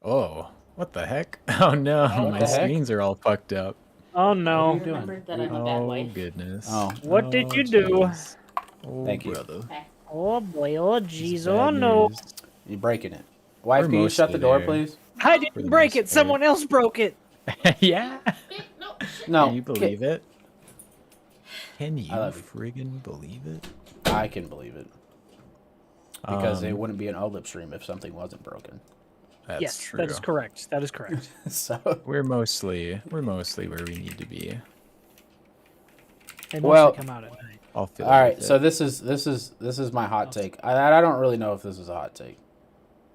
Oh, what the heck? Oh no, What my the heck? screens are all fucked up. Oh What are no. you doing? Remember that I'm a bad Oh wife. goodness. Oh. What did you do? jeez. Oh Thank you. brother. Okay. Oh boy, oh This jeez, is oh bad no. news. You're breaking it. Wife, We're can you shut mostly the door, there. please? I For didn't the break most it, someone else broke it. Yeah. No. No. Can you believe it? Can you love you. friggin' believe it? I can believe it. Because it Um, wouldn't be an OLIP stream if something wasn't broken. That's Yes, true. that is correct. That is correct. So, We're mostly where we need to be. They mostly Well- come out at night. I'll feel all right. with So it. this is my hot take. I don't really know if this is a hot take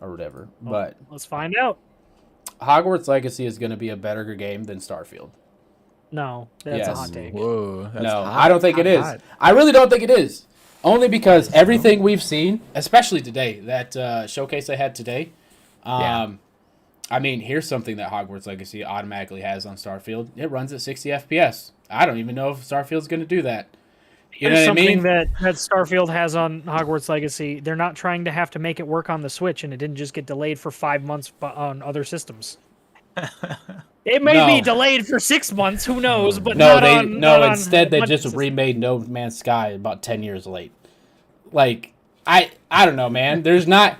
or whatever, but Let's find out. Hogwarts Legacy is going to be a better game than Starfield. No, that's a Yes. hot take. Whoa, that's No, hot, I don't think it is. hot. I really don't think it is. Only because everything we've seen, especially today, that showcase they had today. Yeah. I mean, here's something that Hogwarts Legacy automatically has on Starfield. It runs at 60 FPS. I don't even know if Starfield's going to do that. You know Here's what I something mean? that Starfield has on Hogwarts Legacy. They're not trying to have to make it work on the Switch, and it didn't just get delayed for 5 months on other systems. It may be No. delayed for 6 months, who knows? But No, not on, not on instead a they bunch just of systems. remade No Man's Sky about 10 years late. Like, I don't know, man. There's not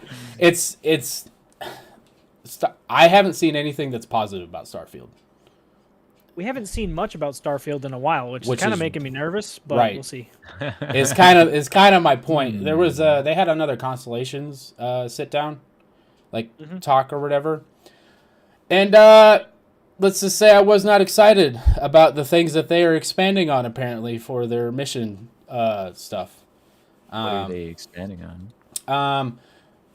I haven't seen anything that's positive about Starfield. We haven't seen much about Starfield in a while, which Which is kind is- of making me nervous, but right. we'll see. It's kind of my point. There was they had another Constellations sit down, like talk or whatever, and let's just say I was not excited about the things that they are expanding on apparently for their mission stuff. What are they expanding on?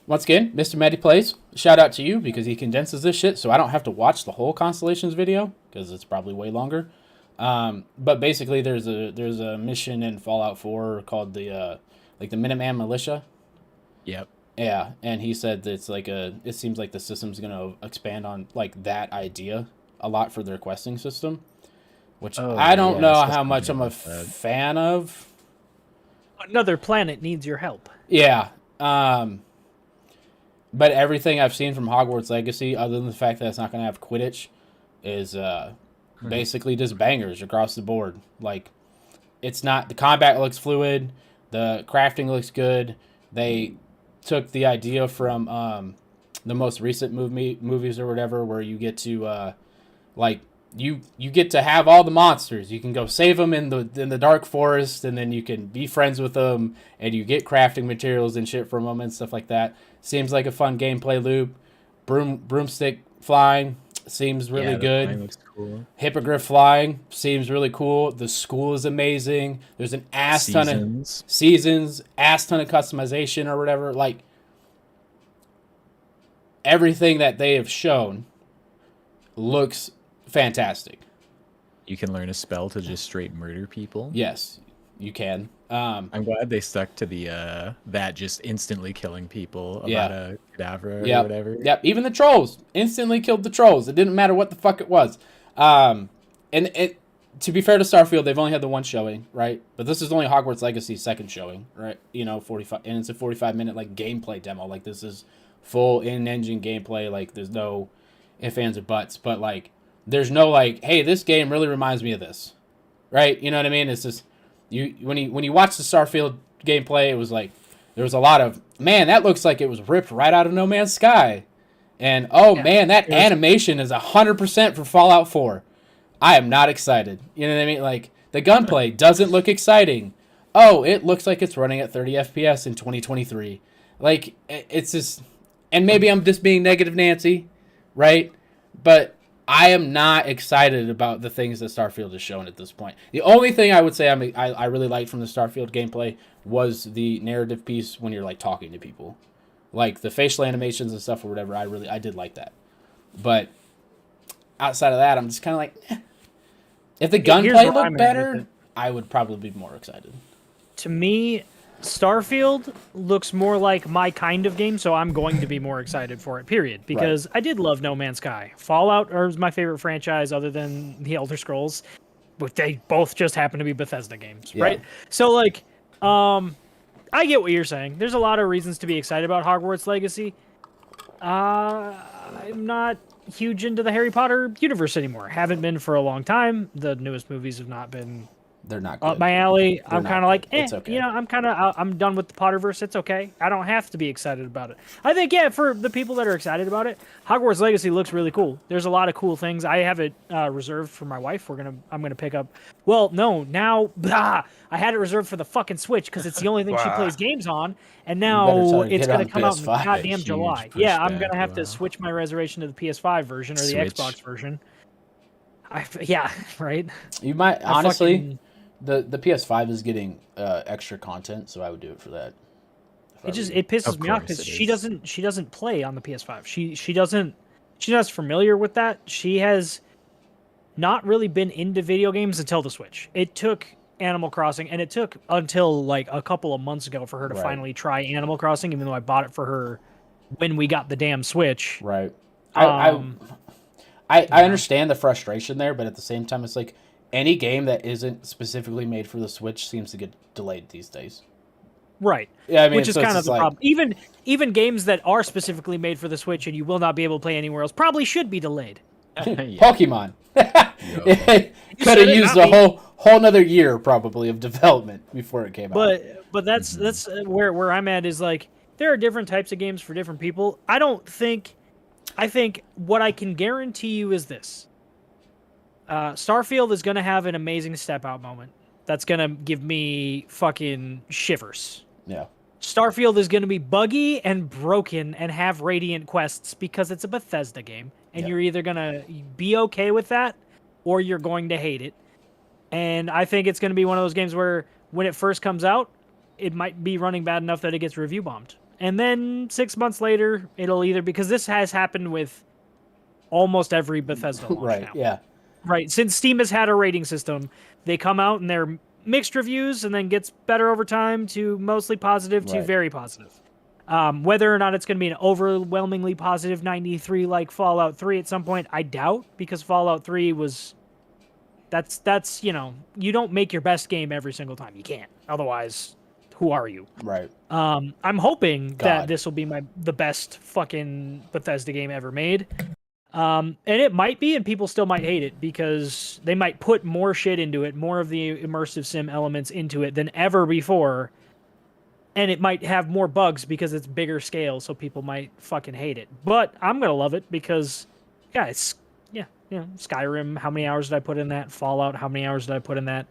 Once again, Mr. Matty Plays, shout out to you because he condenses this shit so I don't have to watch the whole Constellations video because it's probably way longer. But basically there's a mission in Fallout 4 called the Minuteman Militia. Yep. Yeah, and he said that it seems like the system's going to expand on like that idea a lot for their questing system, which Oh, I don't yeah, know I saw how much something I'm a about that. fan of. Another planet needs your help. Yeah. But everything I've seen from Hogwarts Legacy, other than the fact that it's not going to have Quidditch, is basically just bangers across the board. Like, it's not... The combat looks fluid. The crafting looks good. They took the idea from the most recent movies or whatever, where you get to, you get to have all the monsters. You can go save them in the dark forest, and then you can be friends with them, and you get crafting materials and shit from them and stuff like that. Seems like a fun gameplay loop. Broomstick flying seems really Yeah, the good. flying looks cool. Hippogriff flying seems really cool. The school is amazing. There's an ass ton of seasons, ass ton of customization or whatever. Like, everything that they have shown looks fantastic. You can learn a spell to just straight murder people. Yes, you can. I'm glad they stuck to the that just instantly killing people about Yeah. a cadaver or Yep. whatever. Yep. Even the trolls instantly killed the trolls. It didn't matter what the fuck it was. And it, to be fair to Starfield, they've only had the one showing, right? But this is only Hogwarts Legacy's second showing, right? 45, and it's a 45-minute like gameplay demo. Like, this is full in-engine gameplay. Like, there's no ifs, ands, or buts. But like, there's no like, hey, this game really reminds me of this, right? You know what I mean? It's just when you watch the Starfield gameplay, it was like there was a lot of, man, that looks like it was ripped right out of No Man's Sky, and man, that animation is 100% for Fallout 4. I am not excited. You know what I mean? Like, the gunplay doesn't look exciting. Oh, it looks like it's running at 30 FPS in 2023. Like, it's just, and maybe I'm just being negative Nancy, right? But I am not excited about the things that Starfield has shown at this point. The only thing I would say I really liked from the Starfield gameplay was the narrative piece when you're like talking to people, like the facial animations and stuff or whatever. I did like that, but outside of that, I'm just kind of like, if the gunplay looked better, I would probably be more excited. To me, Starfield looks more like my kind of game, so I'm going to be more excited for it, period. Because I did love No Man's Sky. Fallout is my favorite franchise other than the Elder Scrolls, but they both just happen to be Bethesda games, right? So, like, I get what you're saying. There's a lot of reasons to be excited about Hogwarts Legacy. I'm not huge into the Harry Potter universe anymore. Haven't been for a long time. The newest movies have not been They're not good. up my alley. They're I'm not kind of like, good. It's okay. I'm done with the Potterverse. It's okay. I don't have to be excited about it. I think, for the people that are excited about it, Hogwarts Legacy looks really cool. There's a lot of cool things. I have it reserved for my wife. I'm gonna pick up. Well, no, now, I had it reserved for the fucking Switch because it's the only thing she plays games on, and better now tell her to it's get it gonna on come out in PS5. goddamn Huge July. Yeah, I'm gonna pushback, have wow. to switch my reservation to the PS5 version or the Switch. Xbox version. Right. You might honestly. fucking- The PS5 is getting extra content, so I would do it for that. It pisses Of me off course because it she doesn't play on the PS5. She's not familiar with that. She has not really been into video games until the Switch. It took Animal Crossing, and it took until like a couple of months ago for her to Right. finally try Animal Crossing, even though I bought it for her when we got the damn Switch. Right. Um, I understand the frustration there, but at the same time, it's like any game that isn't specifically made for the Switch seems to get delayed these days. Right. Yeah, I mean, Which is so it's kind of just the like- problem. Even games that are specifically made for the Switch and you will not be able to play anywhere else probably should be delayed. Pokemon could said have it, used not a me. whole nother year probably of development before it came out. But that's where I'm at is like there are different types of games for different people. I think what I can guarantee you is this. Starfield is going to have an amazing step out moment. That's going to give me fucking shivers. Yeah. Starfield is going to be buggy and broken and have radiant quests because it's a Bethesda game. And Yeah. you're either going to be okay with that or you're going to hate it. And I think it's going to be one of those games where when it first comes out, it might be running bad enough that it gets review bombed. And then 6 months later, it'll either, because this has happened with almost every Bethesda launch Right. now. Yeah. Right. Since Steam has had a rating system, they come out and they're mixed reviews and then gets better over time to mostly positive to Right. very positive. Whether or not it's going to be an overwhelmingly positive 93 like Fallout 3 at some point, I doubt, because Fallout 3 was... That's you don't make your best game every single time. You can't. Otherwise, who are you? Right. I'm hoping that God. this will be the best fucking Bethesda game ever made. And it might be, and people still might hate it because they might put more shit into it, more of the immersive sim elements into it than ever before. And it might have more bugs because it's bigger scale, so people might fucking hate it. But I'm gonna love it because, Skyrim. How many hours did I put in that? Fallout. How many hours did I put in that?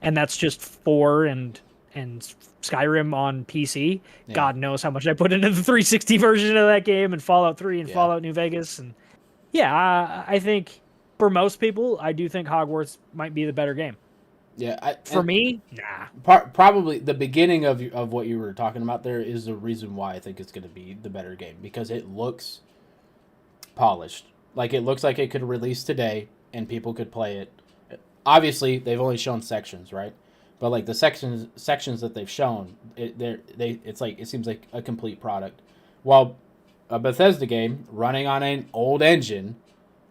And that's just 4 and Skyrim on PC. Yeah. God knows how much I put into the 360 version of that game and Fallout 3 and Yeah. Fallout New Vegas. And I think for most people, I do think Hogwarts might be the better game. Yeah. For me, nah. Probably the beginning of what you were talking about there is the reason why I think it's going to be the better game, because it looks polished. Like, it looks like it could release today and people could play it. Obviously, they've only shown sections, right? But like the sections that they've shown, it seems like a complete product. While a Bethesda game running on an old engine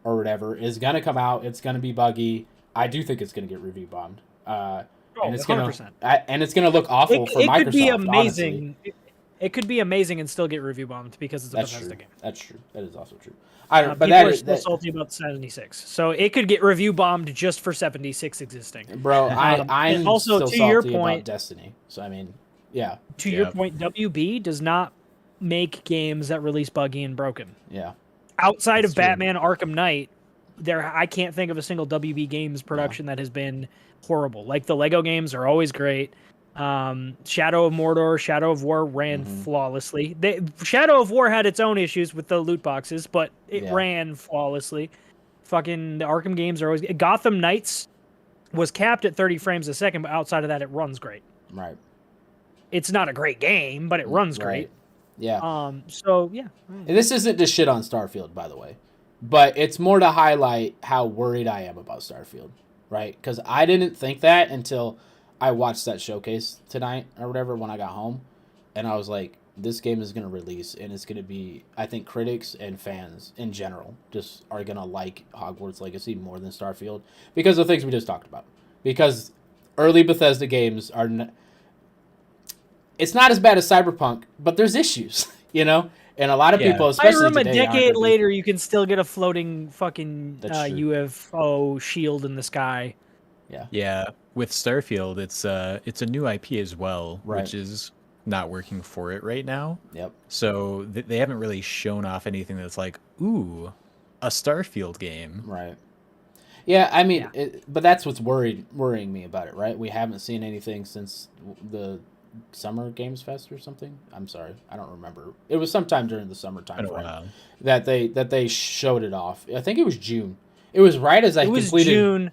or whatever is going to come out, it's going to be buggy. I do think it's going to get review bombed. And it's 100%. It's going to look awful for Microsoft. It could be honestly. amazing. It could be amazing and still get review bombed because it's a That's Bethesda true. game. That's true. That is also true. I don't. But People that are is still salty about 76, so it could get review bombed just for 76 existing. bro. I'm and also, still to your salty about point- Destiny. So I mean, yeah, To your Yep. point, WB does not make games that release buggy and broken. yeah. Outside That's of true. Batman Arkham Knight, I can't think of a single WB Games production that has been horrible. Like the Lego games are always great. Shadow of Mordor, Shadow of War ran flawlessly. Shadow of War had its own issues with the loot boxes, but it Yeah. ran flawlessly. Fucking the Arkham games are always... Gotham Knights was capped at 30 frames a second, but outside of that, it runs great. Right. It's not a great game, but it runs great. Yeah. So yeah. And this isn't to shit on Starfield, by the way, but it's more to highlight how worried I am about Starfield, right? Because I didn't think that until I watched that showcase tonight or whatever when I got home, and I was like, this game is going to release, and it's going to be, I think critics and fans in general just are going to like Hogwarts Legacy more than Starfield because of the things we just talked about. Because early Bethesda games are... It's not as bad as Cyberpunk, but there's issues, you know? And a lot of Yeah. people, especially Skyrim, a today, aren't decade gonna be- later, you can still get a floating fucking That's true. UFO shield in the sky. Yeah. Yeah, with Starfield, it's a new IP as well, Right. which is not working for it right now. Yep. So they haven't really shown off anything that's like, ooh, a Starfield game. Right. Yeah, I mean, Yeah. but that's what's worrying me about it, right? We haven't seen anything since the Summer Games Fest or something. I'm sorry, I don't remember. It was sometime during the summertime Been a frame while. that they showed it off. I think it was June. It was right as I It was completed June.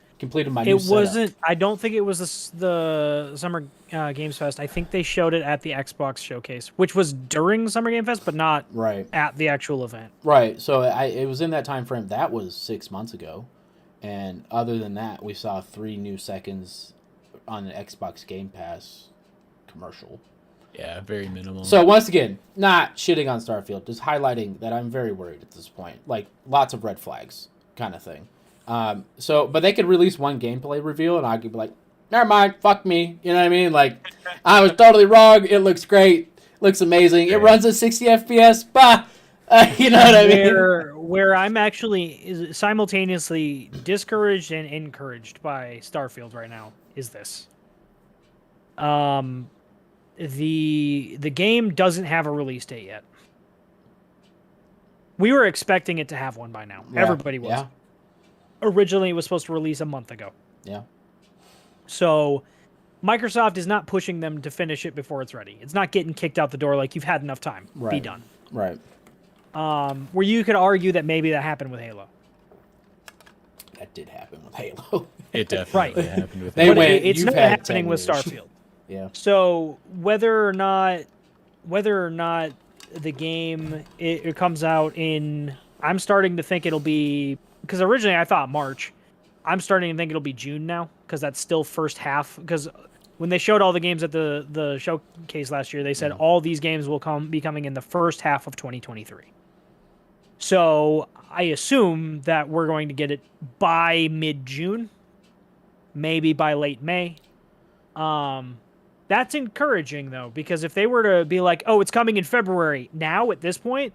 my new It setup. wasn't. I don't think it was the Summer Games Fest. I think they showed it at the Xbox showcase, which was during Summer Game Fest, but not Right. at the actual event. Right. So it was in that time frame. That was 6 months ago. And other than that, we saw 3 new seconds on the Xbox Game Pass commercial. Yeah, very minimal. So once again, not shitting on Starfield, just highlighting that I'm very worried at this point. Like lots of red flags kind of thing. But they could release one gameplay reveal and I could be like, never mind, fuck me. You know what I mean? Like, I was totally wrong. It looks great. Looks amazing. It runs at 60 FPS. Bah! You know what I mean? Where I'm actually simultaneously discouraged and encouraged by Starfield right now is this. The game doesn't have a release date yet. We were expecting it to have one by now. Yeah, Everybody was. Yeah. Originally, it was supposed to release a month ago. Yeah. So Microsoft is not pushing them to finish it before it's ready. It's not getting kicked out the door like you've had enough time. Be Right. done. Right. Where you could argue that maybe that happened with Halo. That did happen with Halo. It definitely Right. happened with They But went, it's "You've not had happening 10 with years." Starfield. Yeah. So whether or not the game it comes out in, I'm starting to think it'll be, because originally I thought March. I'm starting to think it'll be June now, because that's still first half. Because when they showed all the games at the showcase last year, they said all these games will be coming in the first half of 2023. So I assume that we're going to get it by mid-June, maybe by late May. That's encouraging, though, because if they were to be like, oh, it's coming in February, now at this point,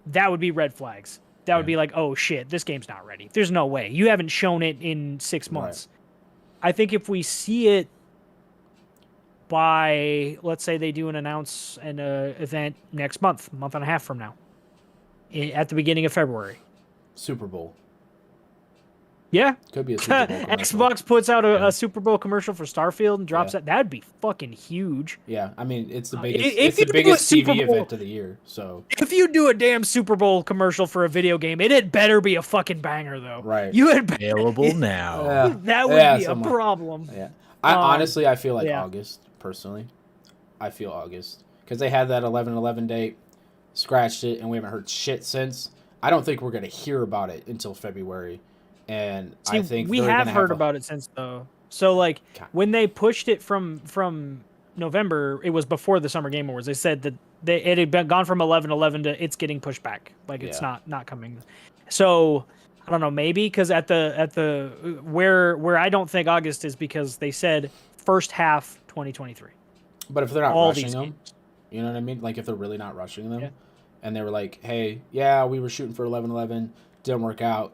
that would be red flags. That would be like, oh, shit, this game's not ready. There's no way. You haven't shown it in 6 months. Right. I think if we see it by, let's say they do an event next month and a half from now, at the beginning of February. Super Bowl. Yeah. Could be a Super Bowl commercial. Xbox puts out a Super Bowl commercial for Starfield and drops that. That'd be fucking huge. Yeah, I mean, it's the biggest, if it's the biggest Super TV Bowl event of the year. So if you do a damn Super Bowl commercial for a video game, it had better be a fucking banger, though. Right. You had Available now. that would be a problem. Yeah. Honestly, I feel like yeah. August, personally. I feel August. Because they had that 11/11 date, scratched it, and we haven't heard shit since. I don't think we're going to hear about it until February. And See, I think we have heard about it since, though. So, like, when they pushed it from November, it was before the Summer Game Awards. They said that it had been gone from 11/11 to it's getting pushed back. Like, it's not coming. So, I don't know, maybe because at the where I don't think August is, because they said first half 2023. But if they're not All rushing these them, games. you know what I mean? Like, if they're really not rushing them, and they were like, hey, yeah, we were shooting for 11/11, didn't work out.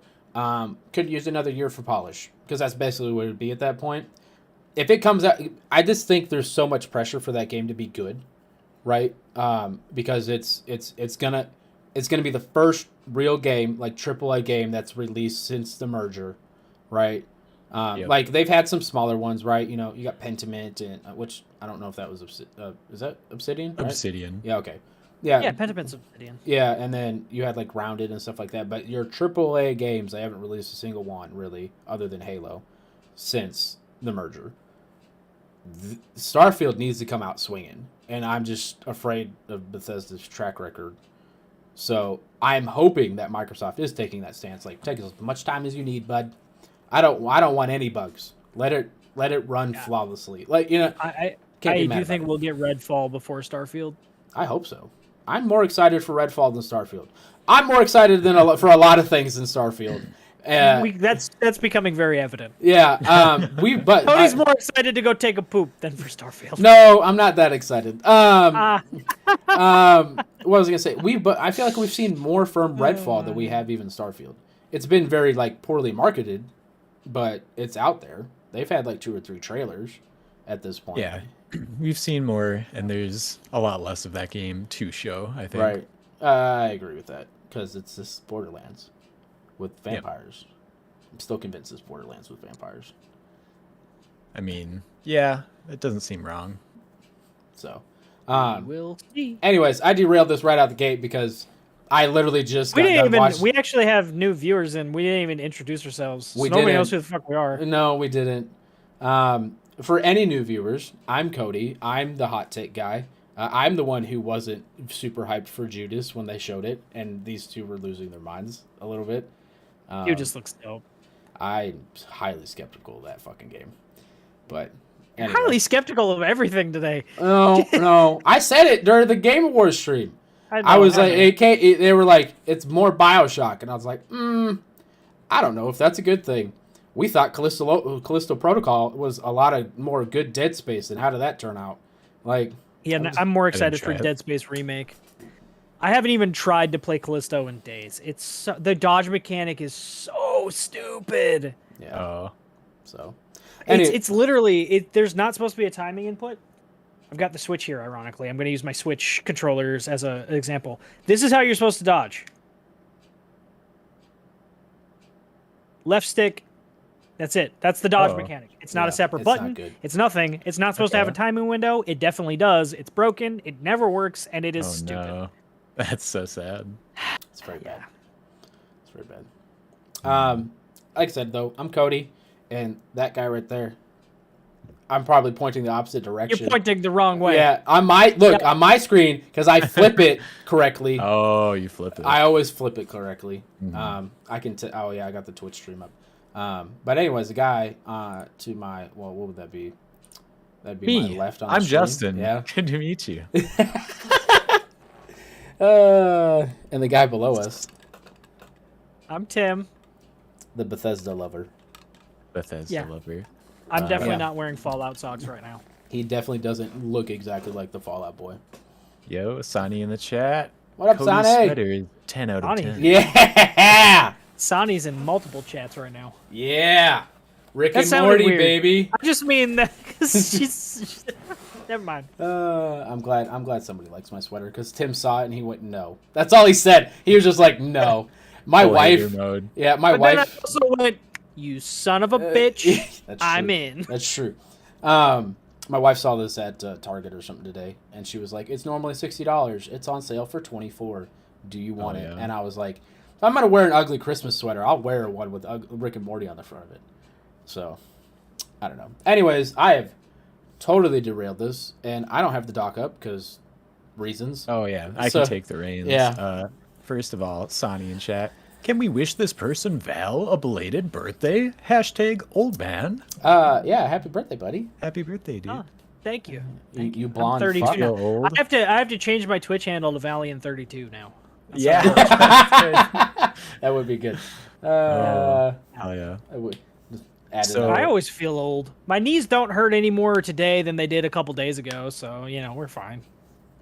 Could use another year for polish, because that's basically what it would be at that point. If it comes out, I just think there's so much pressure for that game to be good, right? Because it's gonna be the first real game, like AAA game, that's released since the merger, right? Like they've had some smaller ones, right? You know, you got Pentiment, and which I don't know if that was is that Obsidian? Right? Obsidian. Yeah. Okay. Yeah, Pentament's Obsidian. Yeah, and then you had like Grounded and stuff like that. But your AAA games, they haven't released a single one really, other than Halo, since the merger. Starfield needs to come out swinging, and I'm just afraid of Bethesda's track record. So I'm hoping that Microsoft is taking that stance, like take as much time as you need, bud. I don't want any bugs. Let it run flawlessly. Like, you know, I do think we'll get Redfall before Starfield. I hope so. I'm more excited for Redfall than Starfield. I'm more excited for a lot of things than Starfield. That's becoming very evident. yeah. But Cody's more excited to go take a poop than for Starfield. no, I'm not that excited. Ah, What was I gonna say? But I feel like we've seen more from Redfall than we have even Starfield. It's been very like poorly marketed, but it's out there. They've had like 2 or 3 trailers at this point. Yeah, we've seen more, and there's a lot less of that game to show, I think. Right. I agree with that because it's this Borderlands with vampires. I'm still convinced it's Borderlands with vampires. I mean, yeah, it doesn't seem wrong. So, we'll see. anyways, I derailed this right out the gate because I literally just We got didn't done even. watching. We actually have new viewers, and we didn't even introduce ourselves. So We nobody didn't. knows who the fuck we are. No, we didn't. For any new viewers, I'm Cody. I'm the hot take guy. I'm the one who wasn't super hyped for Judas when they showed it, and these two were losing their minds a little bit. You just looks dope. I'm highly skeptical of that fucking game. But anyway. Highly skeptical of everything today. No. I said it during the Game Awards stream. know, I was like, know. they were like, it's more Bioshock. And I was like, I don't know if that's a good thing. We thought Callisto Protocol was a lot of more good Dead Space. And how did that turn out? Like, Yeah, I'm more excited for try it. Dead Space remake. I haven't even tried to play Callisto in days. The dodge mechanic is so stupid. yeah. Oh, So, It's literally there's not supposed to be a timing input. I've got the Switch here, ironically. I'm going to use my Switch controllers as an example. This is how you're supposed to dodge. Left stick. That's it. That's the dodge mechanic. It's not Yeah, a separate it's not button. good. It's nothing. It's not supposed to have a timing window. It definitely does. It's broken. It never works, and it is oh stupid. no, that's so sad. it's very bad. It's very bad. Like I said, though, I'm Cody. And that guy right there, I'm probably pointing the opposite direction. You're pointing the wrong way. Yeah, on my screen, because I flip it correctly. Oh, you flipped it. I always flip it correctly. Mm-hmm. I can. Oh yeah, I got the Twitch stream up. But anyways, the guy to my what would that be? That'd be Me. my left on. The I'm stream. Justin. Yeah. Good to meet you. And the guy below us, I'm Tim. the Bethesda lover. Bethesda Yeah. lover. I'm definitely yeah. not wearing Fallout socks right now. He definitely doesn't look exactly like the Fallout boy. Yo, Sonny in the chat. What up, Cody's Sonny? sweater is 10 out of Sonny. 10. Yeah. Sonny's in multiple chats right now. Yeah. Rick That and sounded Morty, weird. baby. I just mean that because she's. Never mind. I'm glad somebody likes my sweater because Tim saw it and he went no. That's all he said. He was just like no. My Full hater wife. mode. Yeah, my But then I wife. also went, "You son of a bitch! That's I'm true. in." That's true. My wife saw this at Target or something today, and she was like, "It's normally $60. It's on sale for $24. Do you want it?" yeah. And I was like, "If I'm gonna wear an ugly Christmas sweater, I'll wear one with Rick and Morty on the front of it." So, I don't know. Anyways, I have totally derailed this, and I don't have the doc up because reasons. Oh, yeah. I So- can take the reins. yeah. First of all, Sonny in chat. Can we wish this person, Val, a belated birthday? Hashtag old man. Yeah. Happy birthday, buddy. Happy birthday, dude. Oh, thank you. You blonde 32 fuck. now. Old. I have to change my Twitch handle to Valiant32 now. Yeah. That would be good. Hell yeah. I would just add it So- up. I always feel old. My knees don't hurt any more today than they did a couple days ago, so we're fine.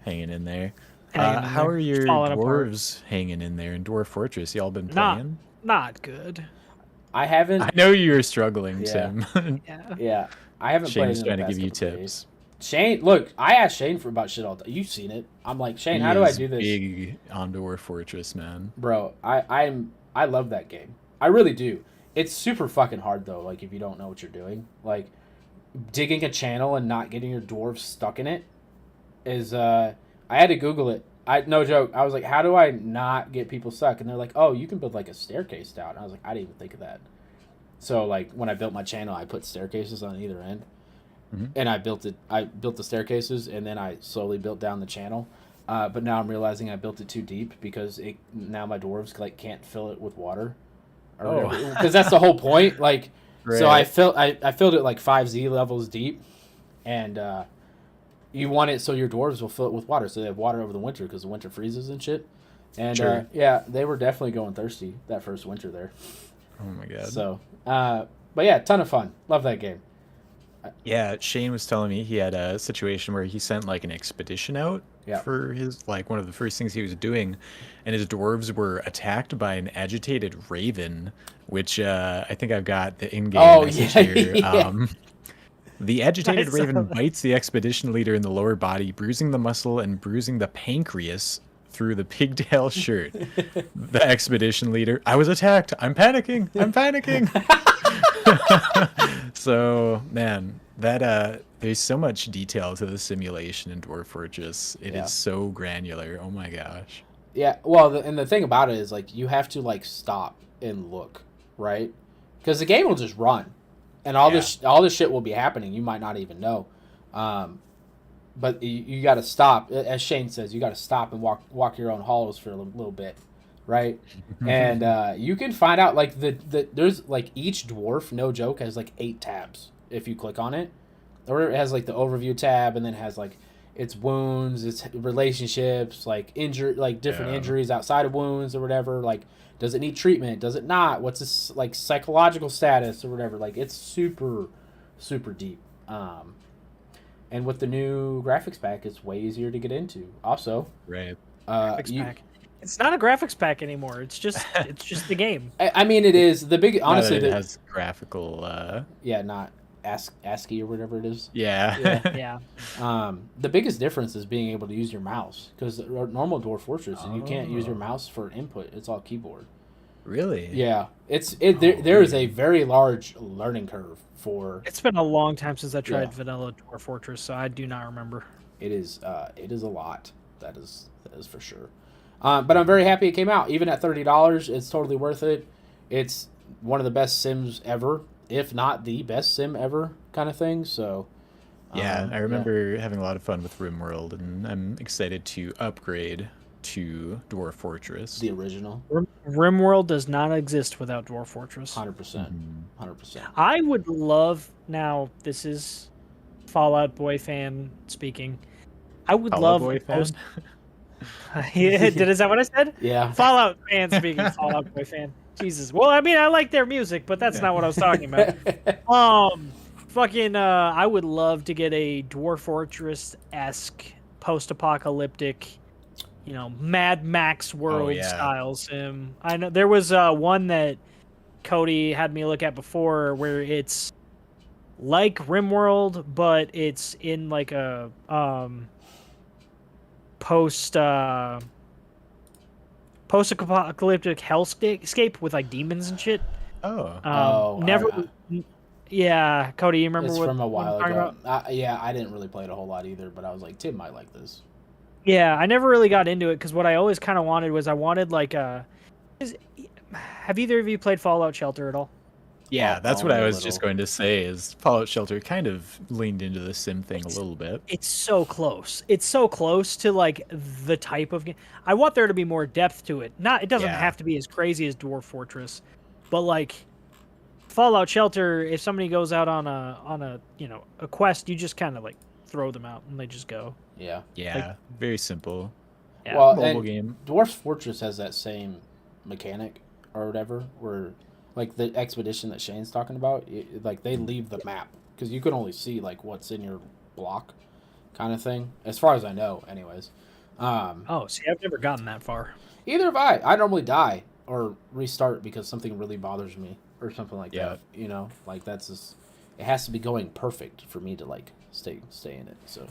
Hanging in there. Hanging in How there. are your Falling apart. dwarves hanging in there in Dwarf Fortress? Y'all been Not playing? not good. I haven't. I know you're struggling, Yeah. Tim. Yeah. Yeah, I haven't played. Shane's in trying the to give past you couple days. tips. Shane, look, I asked Shane for about shit all day. You've seen it. I'm like, Shane, how do I He do is this, Big on Dwarf Fortress, man. bro? I love that game. I really do. It's super fucking hard though. Like if you don't know what you're doing, like digging a channel and not getting your dwarves stuck in it is. I had to Google it. No joke. I was like, how do I not get people stuck? And they're like, oh, you can build like a staircase down. And I was like, I didn't even think of that. So like when I built my channel, I put staircases on either end, and I built it. I built the staircases, and then I slowly built down the channel. But now I'm realizing I built it too deep because now my dwarves like can't fill it with water, Oh. because that's the whole point. Like, so Right. I filled it like 5Z levels deep, and you want it so your dwarves will fill it with water, so they have water over the winter because the winter freezes and shit. And Sure. yeah, they were definitely going thirsty that first winter there. Oh my god. So, but yeah, ton of fun. Love that game. Yeah, Shane was telling me he had a situation where he sent like an expedition out Yeah. for his like one of the first things he was doing, and his dwarves were attacked by an agitated raven, which I think I've got the in-game Oh message yeah, here. yeah. The agitated saw raven that. bites the expedition leader in the lower body, bruising the muscle and bruising the pancreas through the pigtail shirt. The expedition leader, I was attacked. I'm panicking. I'm panicking. So, man, that there's so much detail to the simulation in Dwarf Fortress. It Yeah. is so granular. Oh my gosh. Yeah, well, and the thing about it is like you have to like stop and look, right? Because the game will just run, and all this shit will be happening. You might not even know, but you got to stop. As Shane says, you got to stop and walk your own halls for a little bit, right? And you can find out like there's like each dwarf, no joke, has like 8 tabs if you click on it, or it has like the overview tab, and then it has like its wounds, its relationships, like injury, like different Yeah. injuries outside of wounds or whatever. Like, does it need treatment? Does it not? What's its like psychological status or whatever? Like, it's super, super deep. And with the new graphics pack, it's way easier to get into. Also, Right. Graphics pack. It's not a graphics pack anymore. It's just the game. I mean, it is the big. Honestly, Now that it has graphical. yeah, not ASCII or whatever it is. Yeah. Yeah. The biggest difference is being able to use your mouse because normal Dwarf Fortress and you can't use your Oh. mouse for input. It's all keyboard. Really? Yeah, there is a very large learning curve for It's been a long time since I tried Yeah. vanilla Dwarf Fortress, so I do not remember. it is a lot. That is for sure. But I'm very happy it came out. Even at $30, it's totally worth it. It's one of the best Sims ever, if not the best Sim ever, kind of thing. So Yeah, I remember having a lot of fun with RimWorld, and I'm excited to upgrade to Dwarf Fortress. the original, RimWorld does not exist without Dwarf Fortress. 100%, 100%. I would love, now this is Fallout Boy fan speaking. I would Hollow love Boy a fan? post- Yeah, is that what I said? Yeah, Fallout fan speaking, Fallout Boy fan. Jesus. Well, I mean, I like their music, but that's not what I was talking about. I would love to get a Dwarf Fortress-esque post-apocalyptic, Mad Max world yeah. style sim. I know there was one that Cody had me look at before where it's like RimWorld, but it's in like a post-apocalyptic hellscape with like demons and shit. Oh. Yeah, Cody, you remember it's what from a what I'm while talking ago. about? Yeah, I didn't really play it a whole lot either, but I was like, Tim might like this. Yeah, I never really got into it because what I always kind of wanted was I wanted like a. Have either of you played Fallout Shelter at all? Yeah, that's what only I a was just little. going to say is Fallout Shelter kind of leaned into the sim thing a little bit. It's so close. It's so close to like the type of game. I want there to be more depth to it. It doesn't Yeah. have to be as crazy as Dwarf Fortress, but like Fallout Shelter, if somebody goes out on a quest, you just kind of like throw them out and they just go. Yeah. Yeah, very simple. Yeah. Well, Mobile and game. Dwarf Fortress has that same mechanic or whatever, where like the expedition that Shane's talking about, like they leave the map because you can only see like what's in your block, kind of thing. As far as I know, anyways. Oh, see, I've never gotten that far. Either have I. I normally die or restart because something really bothers me or something like Yeah. that. Like that's just, it has to be going perfect for me to like stay in it. So,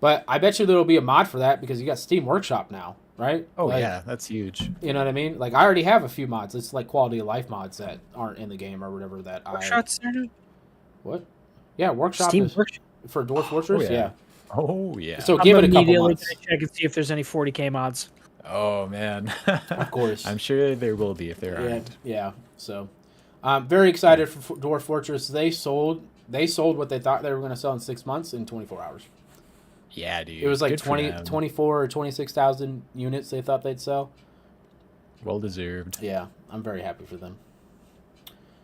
but I bet you there'll be a mod for that because you got Steam Workshop now, right? Oh Like, yeah, that's huge. You know what I mean? Like I already have a few mods. It's like quality of life mods that aren't in the game or whatever that Workshops there? What? Yeah, Workshop Steam is Workshop. for Dwarf Fortress. yeah. Yeah. Oh yeah. So give it a couple immediately months. gonna check and see if there's any 40k mods. Oh man. Of course. I'm sure there will be if there Yeah, aren't. yeah. So, I'm very excited for Dwarf Fortress. They sold what they thought they were going to sell in 6 months in 24 hours. Yeah, dude. It was like Good for 20, them. 24 or 26,000 units they thought they'd sell. Well deserved. Yeah, I'm very happy for them.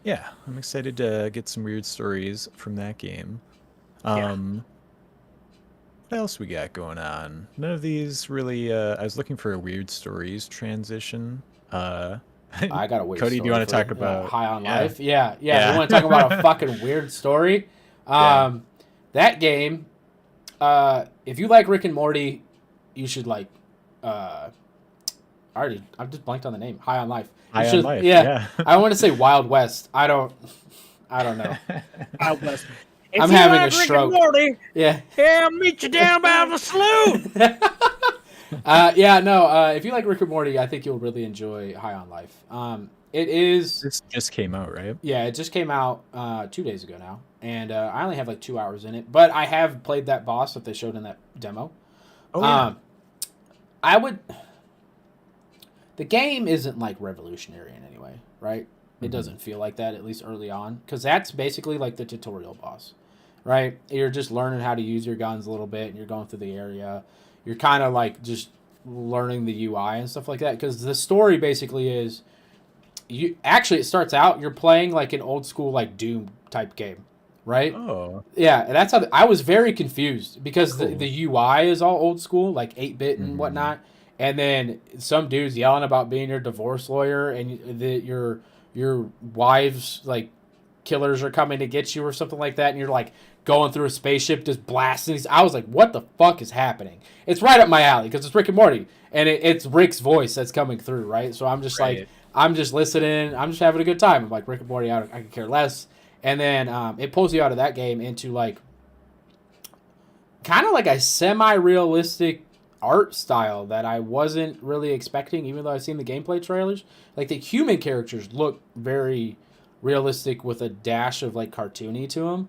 Yeah, I'm excited to get some weird stories from that game. Yeah. What else we got going on? None of these really. I was looking for a weird stories transition. I got a weird Cody, story. do you want to for, talk about High on yeah. Life? Yeah. We want to talk about a fucking weird story. That game, if you like Rick and Morty, you should like. I've just blanked on the name. High on Life. High on Life. Yeah. I want to say Wild West. I don't know. Wild West. I'm having a stroke. Rick and Morty, Yeah. I'll meet you down by the slough. If you like Rick and Morty, I think you'll really enjoy High on Life. It is. This just came out, right? Yeah, it just came out 2 days ago now, and I only have like 2 hours in it, but I have played that boss that they showed in that demo. Oh yeah. I would. The game isn't like revolutionary in any way, right? It doesn't feel like that, at least early on, because that's basically like the tutorial boss, right? You're just learning how to use your guns a little bit, and you're going through the area. You're kind of like just learning the UI and stuff like that, because the story basically is, it starts out, you're playing like an old school like Doom type game, right? Oh. Yeah, and that's how I was very confused, because the UI is all old school, like 8-bit and whatnot, and then some dude's yelling about being your divorce lawyer, and your wife's like killers are coming to get you or something like that, and you're like going through a spaceship just blasting these. I was like, what the fuck is happening? It's right up my alley because it's Rick and Morty, and it's Rick's voice that's coming through, right? So I'm just like, I'm just listening, I'm just having a good time. I'm like, Rick and Morty, I could care less. And then it pulls you out of that game into like kind of like a semi-realistic art style that I wasn't really expecting, even though I've seen the gameplay trailers. Like the human characters look very realistic with a dash of like cartoony to them.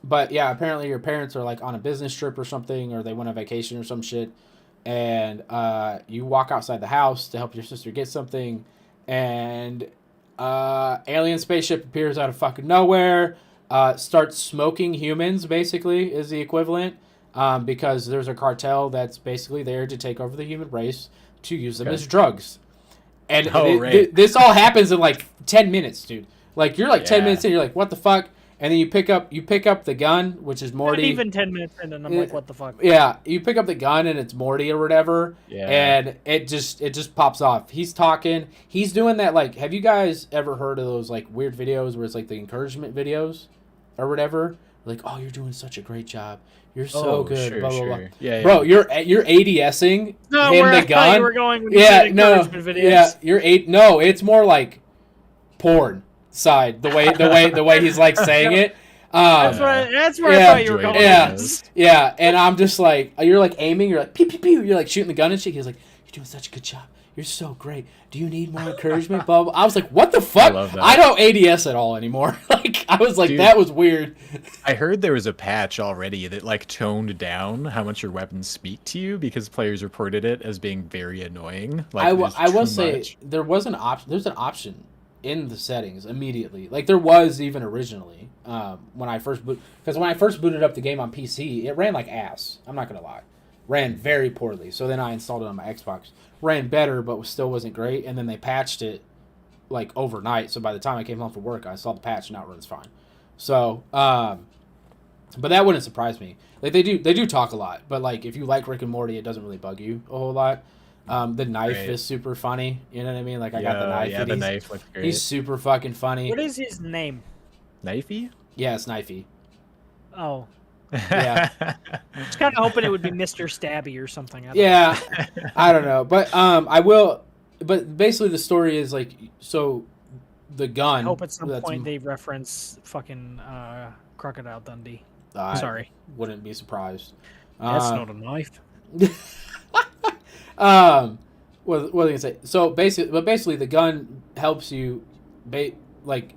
But yeah, apparently your parents are like on a business trip or something, or they went on vacation or some shit, and you walk outside the house to help your sister get something, and alien spaceship appears out of fucking nowhere, starts smoking humans, basically is the equivalent, because there's a cartel that's basically there to take over the human race to use them as drugs. And this all happens in like 10 minutes, dude. Like you're like 10 minutes in, you're like, what the fuck? And then you pick up the gun, which is Morty. Not even 10 minutes in, and I'm like, what the fuck? Yeah, you pick up the gun, and it's Morty or whatever. Yeah. And it just pops off. He's talking. He's doing that, like, have you guys ever heard of those, like, weird videos where it's, like, the encouragement videos or whatever? Like, oh, you're doing such a great job. You're so good. Sure, blah, blah, sure. blah. Yeah, Bro, you're ADSing him the gun. You were going when you said encouragement videos. Yeah, no, it's more like porn side, the way he's, like, saying it. That's where I thought you were going. Yeah, and I'm just like, you're like aiming, you're like pew pew pew, you're like shooting the gun and shit. He's like, you're doing such a good job. You're so great. Do you need more encouragement? Blah, blah. I was like, what the fuck? I don't ADS at all anymore. Like, I was like, dude, that was weird. I heard there was a patch already that like toned down how much your weapons speak to you because players reported it as being very annoying. Like, I will say there was an option. There's an option in the settings immediately, like there was even originally when I first booted up the game on PC, it ran like ass. I'm not gonna lie, ran very poorly. So then I installed it on my Xbox, ran better, but still wasn't great. And then they patched it like overnight. So by the time I came home from work, I installed the patch and now it runs fine. So, but that wouldn't surprise me. Like they do talk a lot, but like if you like Rick and Morty, it doesn't really bug you a whole lot. The knife is super funny. You know what I mean? Like I got the knife. Yeah, the knife looks great. He's super fucking funny. What is his name? Knifey? Yeah, it's Knifey. Oh. Yeah. I was kind of hoping it would be Mr. Stabby or something. I don't know. But I will. But basically, the story is like, so the gun. I hope at some point they reference fucking Crocodile Dundee. Sorry. Wouldn't be surprised. That's not a knife. What was I gonna say? So basically, the gun helps you, like,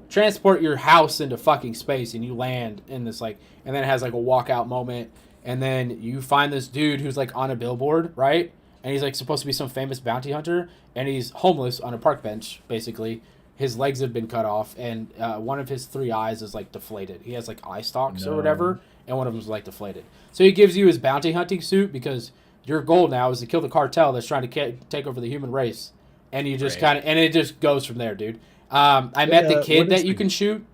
transport your house into fucking space, and you land in this like, and then it has like a walkout moment, and then you find this dude who's like on a billboard, right? And he's like supposed to be some famous bounty hunter, and he's homeless on a park bench. Basically, his legs have been cut off, and one of his 3 eyes is like deflated. He has like eye stalks or whatever, and one of them is like deflated. So he gives you his bounty hunting suit because your goal now is to kill the cartel that's trying to take over the human race, and you just kind of, and it just goes from there, dude. I met the kid that you can shoot.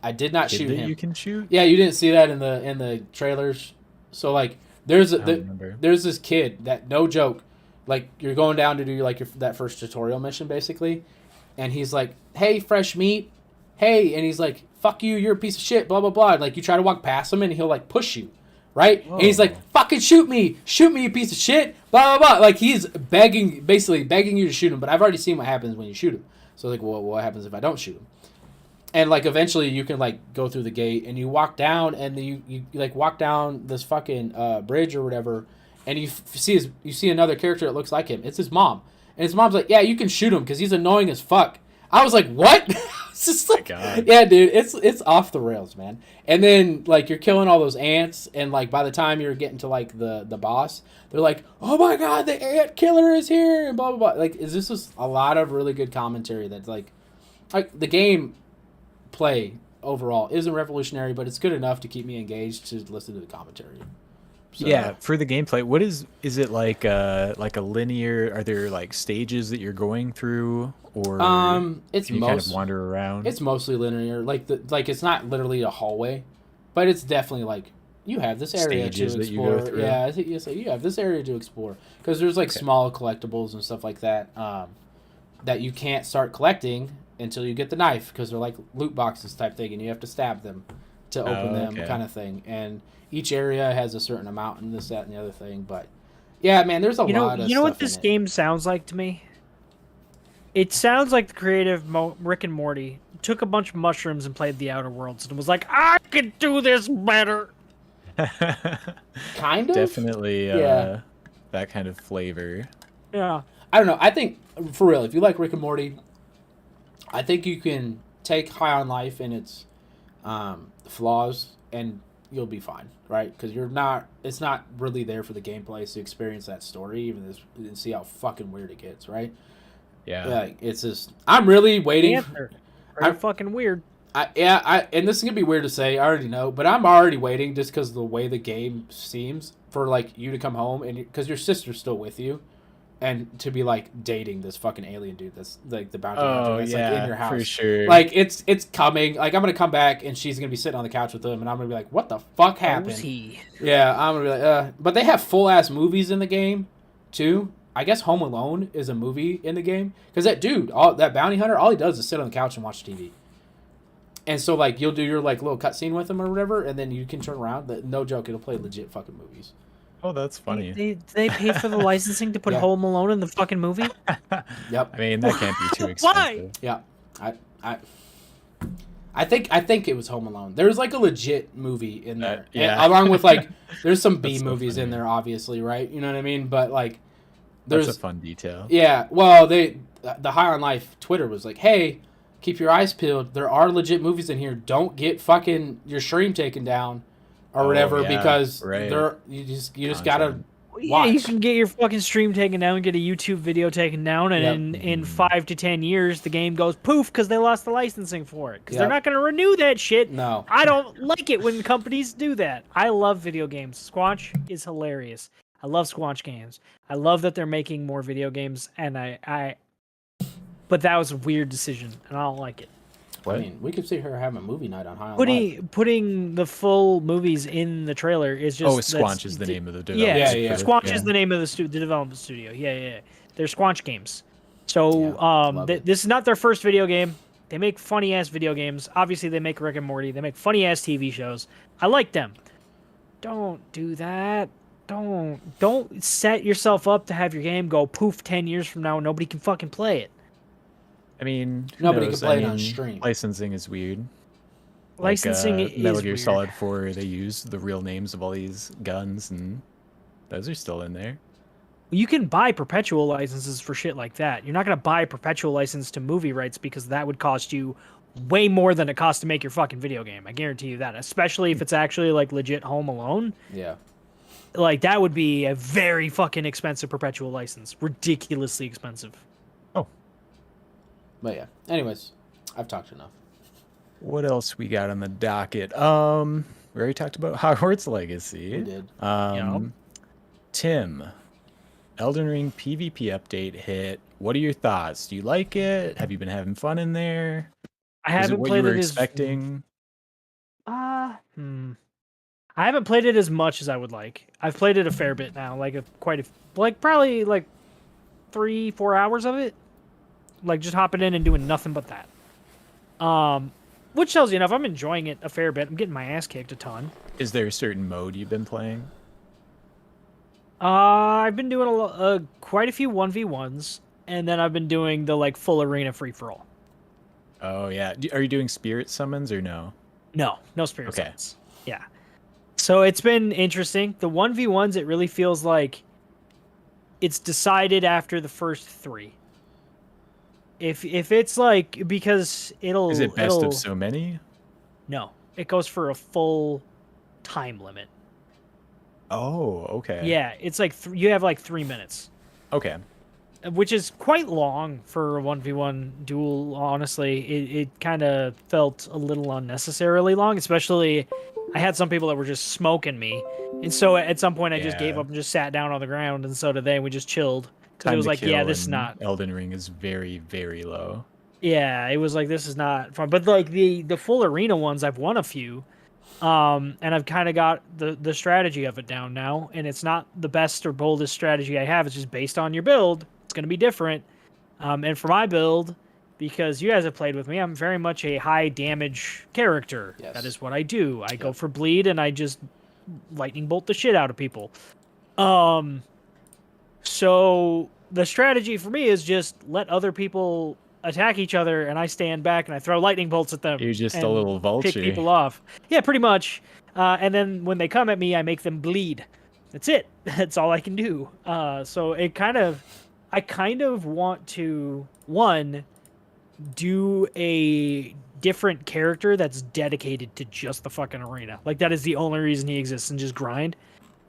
I did not shoot him. You can shoot? Yeah, you didn't see that in the trailers. So like, there's this kid that, no joke, like you're going down to do like that first tutorial mission basically, and he's like, "Hey, fresh meat, hey," and he's like, "Fuck you, you're a piece of shit," blah blah blah. Like you try to walk past him, and he'll like push you, right? Whoa. And he's like, "Fucking shoot me, you piece of shit," blah blah blah. Like he's basically begging you to shoot him. But I've already seen what happens when you shoot him. So like, well, what happens if I don't shoot him? And like eventually you can like go through the gate and you walk down and you like walk down this fucking bridge or whatever, and you see another character that looks like him. It's his mom, and his mom's like, "Yeah, you can shoot him because he's annoying as fuck." I was like, "What?" It's just like, God. yeah, dude, it's off the rails, man. And then like you're killing all those ants, and like by the time you're getting to like the boss, they're like, "Oh my god, the ant killer is here," and blah blah blah. Like, this is a lot of really good commentary that's like the game play overall isn't revolutionary, but it's good enough to keep me engaged to listen to the commentary. So, Yeah, for the gameplay, what is it like a linear, are there like stages that you're going through, or it's can you kind of wander around? It's mostly linear. Like it's not literally a hallway, but it's definitely like you have this area Stages to that you go explore. through. Yeah, I think you have this area to explore because there's like small collectibles and stuff like that that you can't start collecting until you get the knife because they're like loot boxes type thing, and you have to stab them to open them, kind of thing. And each area has a certain amount, and this, that, and the other thing. But yeah, man, there's a lot of You know stuff what this in it. game sounds like to me? It sounds like the creative Rick and Morty took a bunch of mushrooms and played the Outer Worlds and was like, "I could do this better." Kind of, Definitely, Yeah. that kind of flavor. Yeah. I don't know. I think for real, if you like Rick and Morty, I think you can take High on Life and its flaws, and you'll be fine, right? Because it's not really there for the gameplay, so experience that story, and see how fucking weird it gets, right? Yeah. Like it's just, I'm really waiting. Pretty fucking weird. And this is gonna be weird to say, I already know, but I'm already waiting just because of the way the game seems for like you to come home and because your sister's still with you. And to be like dating this fucking alien dude that's like the bounty hunter that's like in your house. For sure. Like it's coming. Like I'm gonna come back and she's gonna be sitting on the couch with him, and I'm gonna be like, "What the fuck happened?" Who's he? Yeah, I'm gonna be like, But they have full ass movies in the game, too. I guess Home Alone is a movie in the game because that dude, that bounty hunter, all he does is sit on the couch and watch TV. And so like you'll do your like little cutscene with him or whatever, and then you can turn around. No joke, it'll play legit fucking movies. Oh, that's funny. They paid for the licensing to put Yeah. Home Alone in the fucking movie? Yep. I mean, that can't be too Why? expensive. Yeah, I think it was Home Alone. There's like a legit movie in there, yeah. And along with like there's some B That's so movies in funny. there, obviously, right? You know what I mean? But like, That's there's a fun detail. yeah. Well, the High on Life Twitter was like, hey, keep your eyes peeled. There are legit movies in here. Don't get fucking your stream taken down or whatever yeah, because right. you just gotta Yeah, you watch. can get your fucking stream taken down, get a YouTube video taken down, and in 5 to 10 years, the game goes poof because they lost the licensing for it. Because they're Yep. not going to renew that shit. No. I don't like it when companies do that. I love video games. Squanch is hilarious. I love Squanch games. I love that they're making more video games, and but that was a weird decision, and I don't like it. What? I mean, we could see her having a movie night on High on Life. Putting the full movies in the trailer is just Squanch is the name of the Yeah, development. yeah. Squanch is the name of the development studio. Yeah. They're Squanch games. So love it. this is not their first video game. They make funny ass video games. Obviously, they make Rick and Morty. They make funny ass TV shows. I like them. Don't do that. Don't set yourself up to have your game go poof 10 years from now and nobody can fucking play it. I mean, who Nobody knows? can play I it on mean, stream. Licensing is weird. Licensing like, is Metal Gear weird. Solid 4, they use the real names of all these guns, and those are still in there. You can buy perpetual licenses for shit like that. You're not going to buy a perpetual license to movie rights because that would cost you way more than it costs to make your fucking video game. I guarantee you that. Especially if it's actually like legit Home Alone. Yeah. Like that would be a very fucking expensive perpetual license. Ridiculously expensive. But yeah. Anyways, I've talked enough. What else we got on the docket? We already talked about Hogwarts Legacy. We did. Tim, Elden Ring PvP update hit. What are your thoughts? Do you like it? Have you been having fun in there? I Is it haven't what played you were it as expecting? I haven't played it as much as I would like. I've played it a fair bit now, probably like 3-4 hours of it, like just hopping in and doing nothing but that. Which tells you enough. I'm enjoying it a fair bit. I'm getting my ass kicked a ton. Is there a certain mode you've been playing? I've been doing quite a few 1v1s, and then I've been doing the like full arena free for all. Oh yeah. Are you doing spirit summons or no? No spirit Okay. summons. Yeah. So it's been interesting. The 1v1s, it really feels like it's decided after the first 3. If it's like, because Is it best of so many? No, it goes for a full time limit. Oh, okay. Yeah, it's like you have like 3 minutes, Okay. which is quite long for a 1v1 duel. Honestly, it kind of felt a little unnecessarily long, especially I had some people that were just smoking me, and so at some point I just gave Yeah. up and just sat down on the ground, and so did they. And we just chilled because it Time was to like, yeah, kill this is in not. Elden Ring is very, very low. Yeah, it was like, this is not fun. But like the full arena ones, I've won a few, and I've kind of got the strategy of it down now. And it's not the best or boldest strategy I have. It's just based on your build. It's going to be different. And for my build, because you guys have played with me, I'm very much a high damage character. Yes. That is what I do. I go for bleed, and I just lightning bolt the shit out of people. So the strategy for me is just let other people attack each other, and I stand back and I throw lightning bolts at them. You're just a and little vulture. Pick people off. Yeah, pretty much. And then when they come at me, I make them bleed. That's it. That's all I can do. So I kind of want to, one, do a different character that's dedicated to just the fucking arena. Like, that is the only reason he exists, and just grind.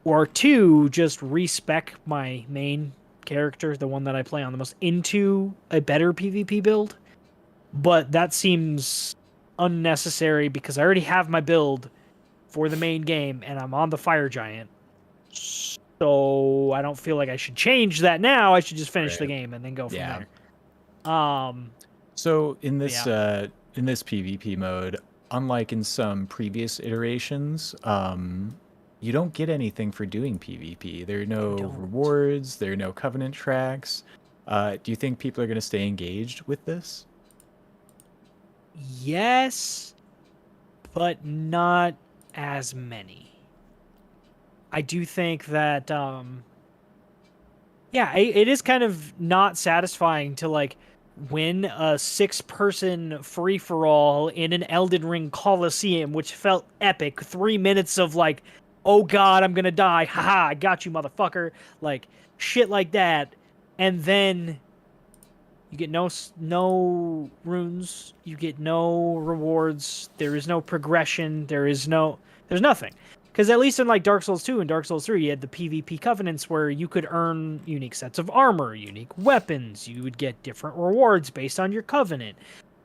Or two, just respec my main character, the one that I play on the most, into a better PvP build. But that seems unnecessary because I already have my build for the main game, and I'm on the Fire Giant. So I don't feel like I should change that now. I should just finish the game and then go from there. So in this PvP mode, unlike in some previous iterations, you don't get anything for doing PvP. There are no rewards. There are no covenant tracks. Do you think people are going to stay engaged with this? Yes, but not as many. I do think that, it is kind of not satisfying to like win a 6-person free-for-all in an Elden Ring Coliseum, which felt epic. 3 minutes of like, oh god, I'm gonna die. Haha, I got you, motherfucker. Like, shit like that. And then you get no runes. You get no rewards. There is no progression. There's nothing. Because at least in like Dark Souls 2 and Dark Souls 3, you had the PvP covenants where you could earn unique sets of armor, unique weapons. You would get different rewards based on your covenant.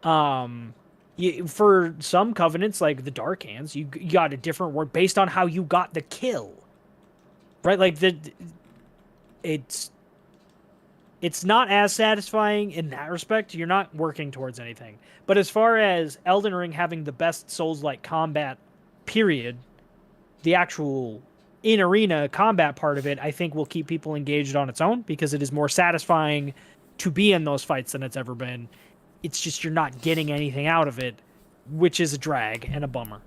For some covenants, like the Dark Hands, you got a different reward based on how you got the kill. Right? Like, it's not as satisfying in that respect. You're not working towards anything. But as far as Elden Ring having the best Souls-like combat, period, the actual in-arena combat part of it, I think will keep people engaged on its own because it is more satisfying to be in those fights than it's ever been. It's just you're not getting anything out of it, which is a drag and a bummer.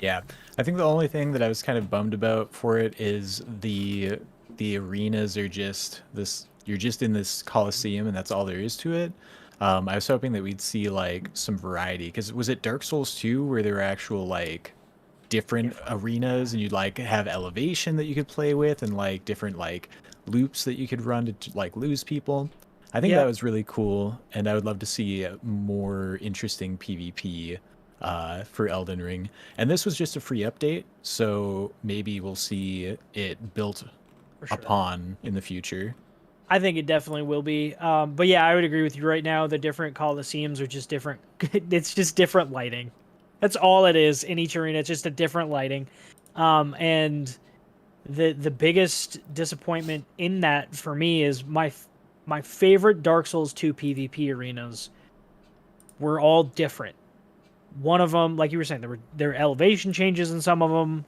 Yeah, I think the only thing that I was kind of bummed about for it is the arenas are just this. You're just in this coliseum, and that's all there is to it. I was hoping that we'd see like some variety, because was it Dark Souls 2 where there were actual like different arenas, and you'd like have elevation that you could play with, and like different like loops that you could run to like lose people. I think that was really cool, and I would love to see more interesting PvP for Elden Ring. And this was just a free update, so maybe we'll see it built upon in the future. I think it definitely will be. But yeah, I would agree with you right now. The different Colosseums are just different. It's just different lighting. That's all it is in each arena. It's just a different lighting. And the biggest disappointment in that for me is my favorite Dark Souls 2 PvP arenas were all different. One of them, like you were saying, there were elevation changes in some of them.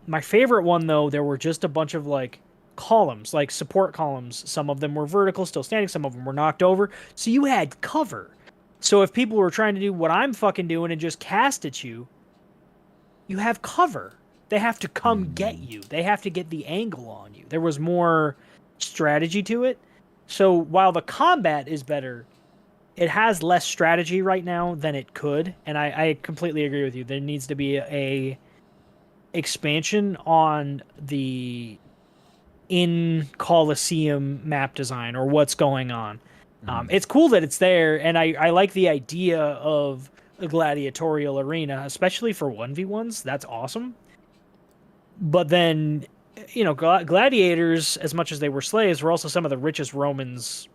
My favorite one, though, there were just a bunch of like columns, like support columns. Some of them were vertical, still standing. Some of them were knocked over. So you had cover. So if people were trying to do what I'm fucking doing and just cast at you, you have cover. They have to come get you. They have to get the angle on you. There was more strategy to it. So while the combat is better, it has less strategy right now than it could. And I completely agree with you. There needs to be a expansion on the in Coliseum map design or what's going on. It's cool that it's there, and I like the idea of a gladiatorial arena, especially for 1v1s. That's awesome. But then, gladiators, as much as they were slaves, were also some of the richest Romans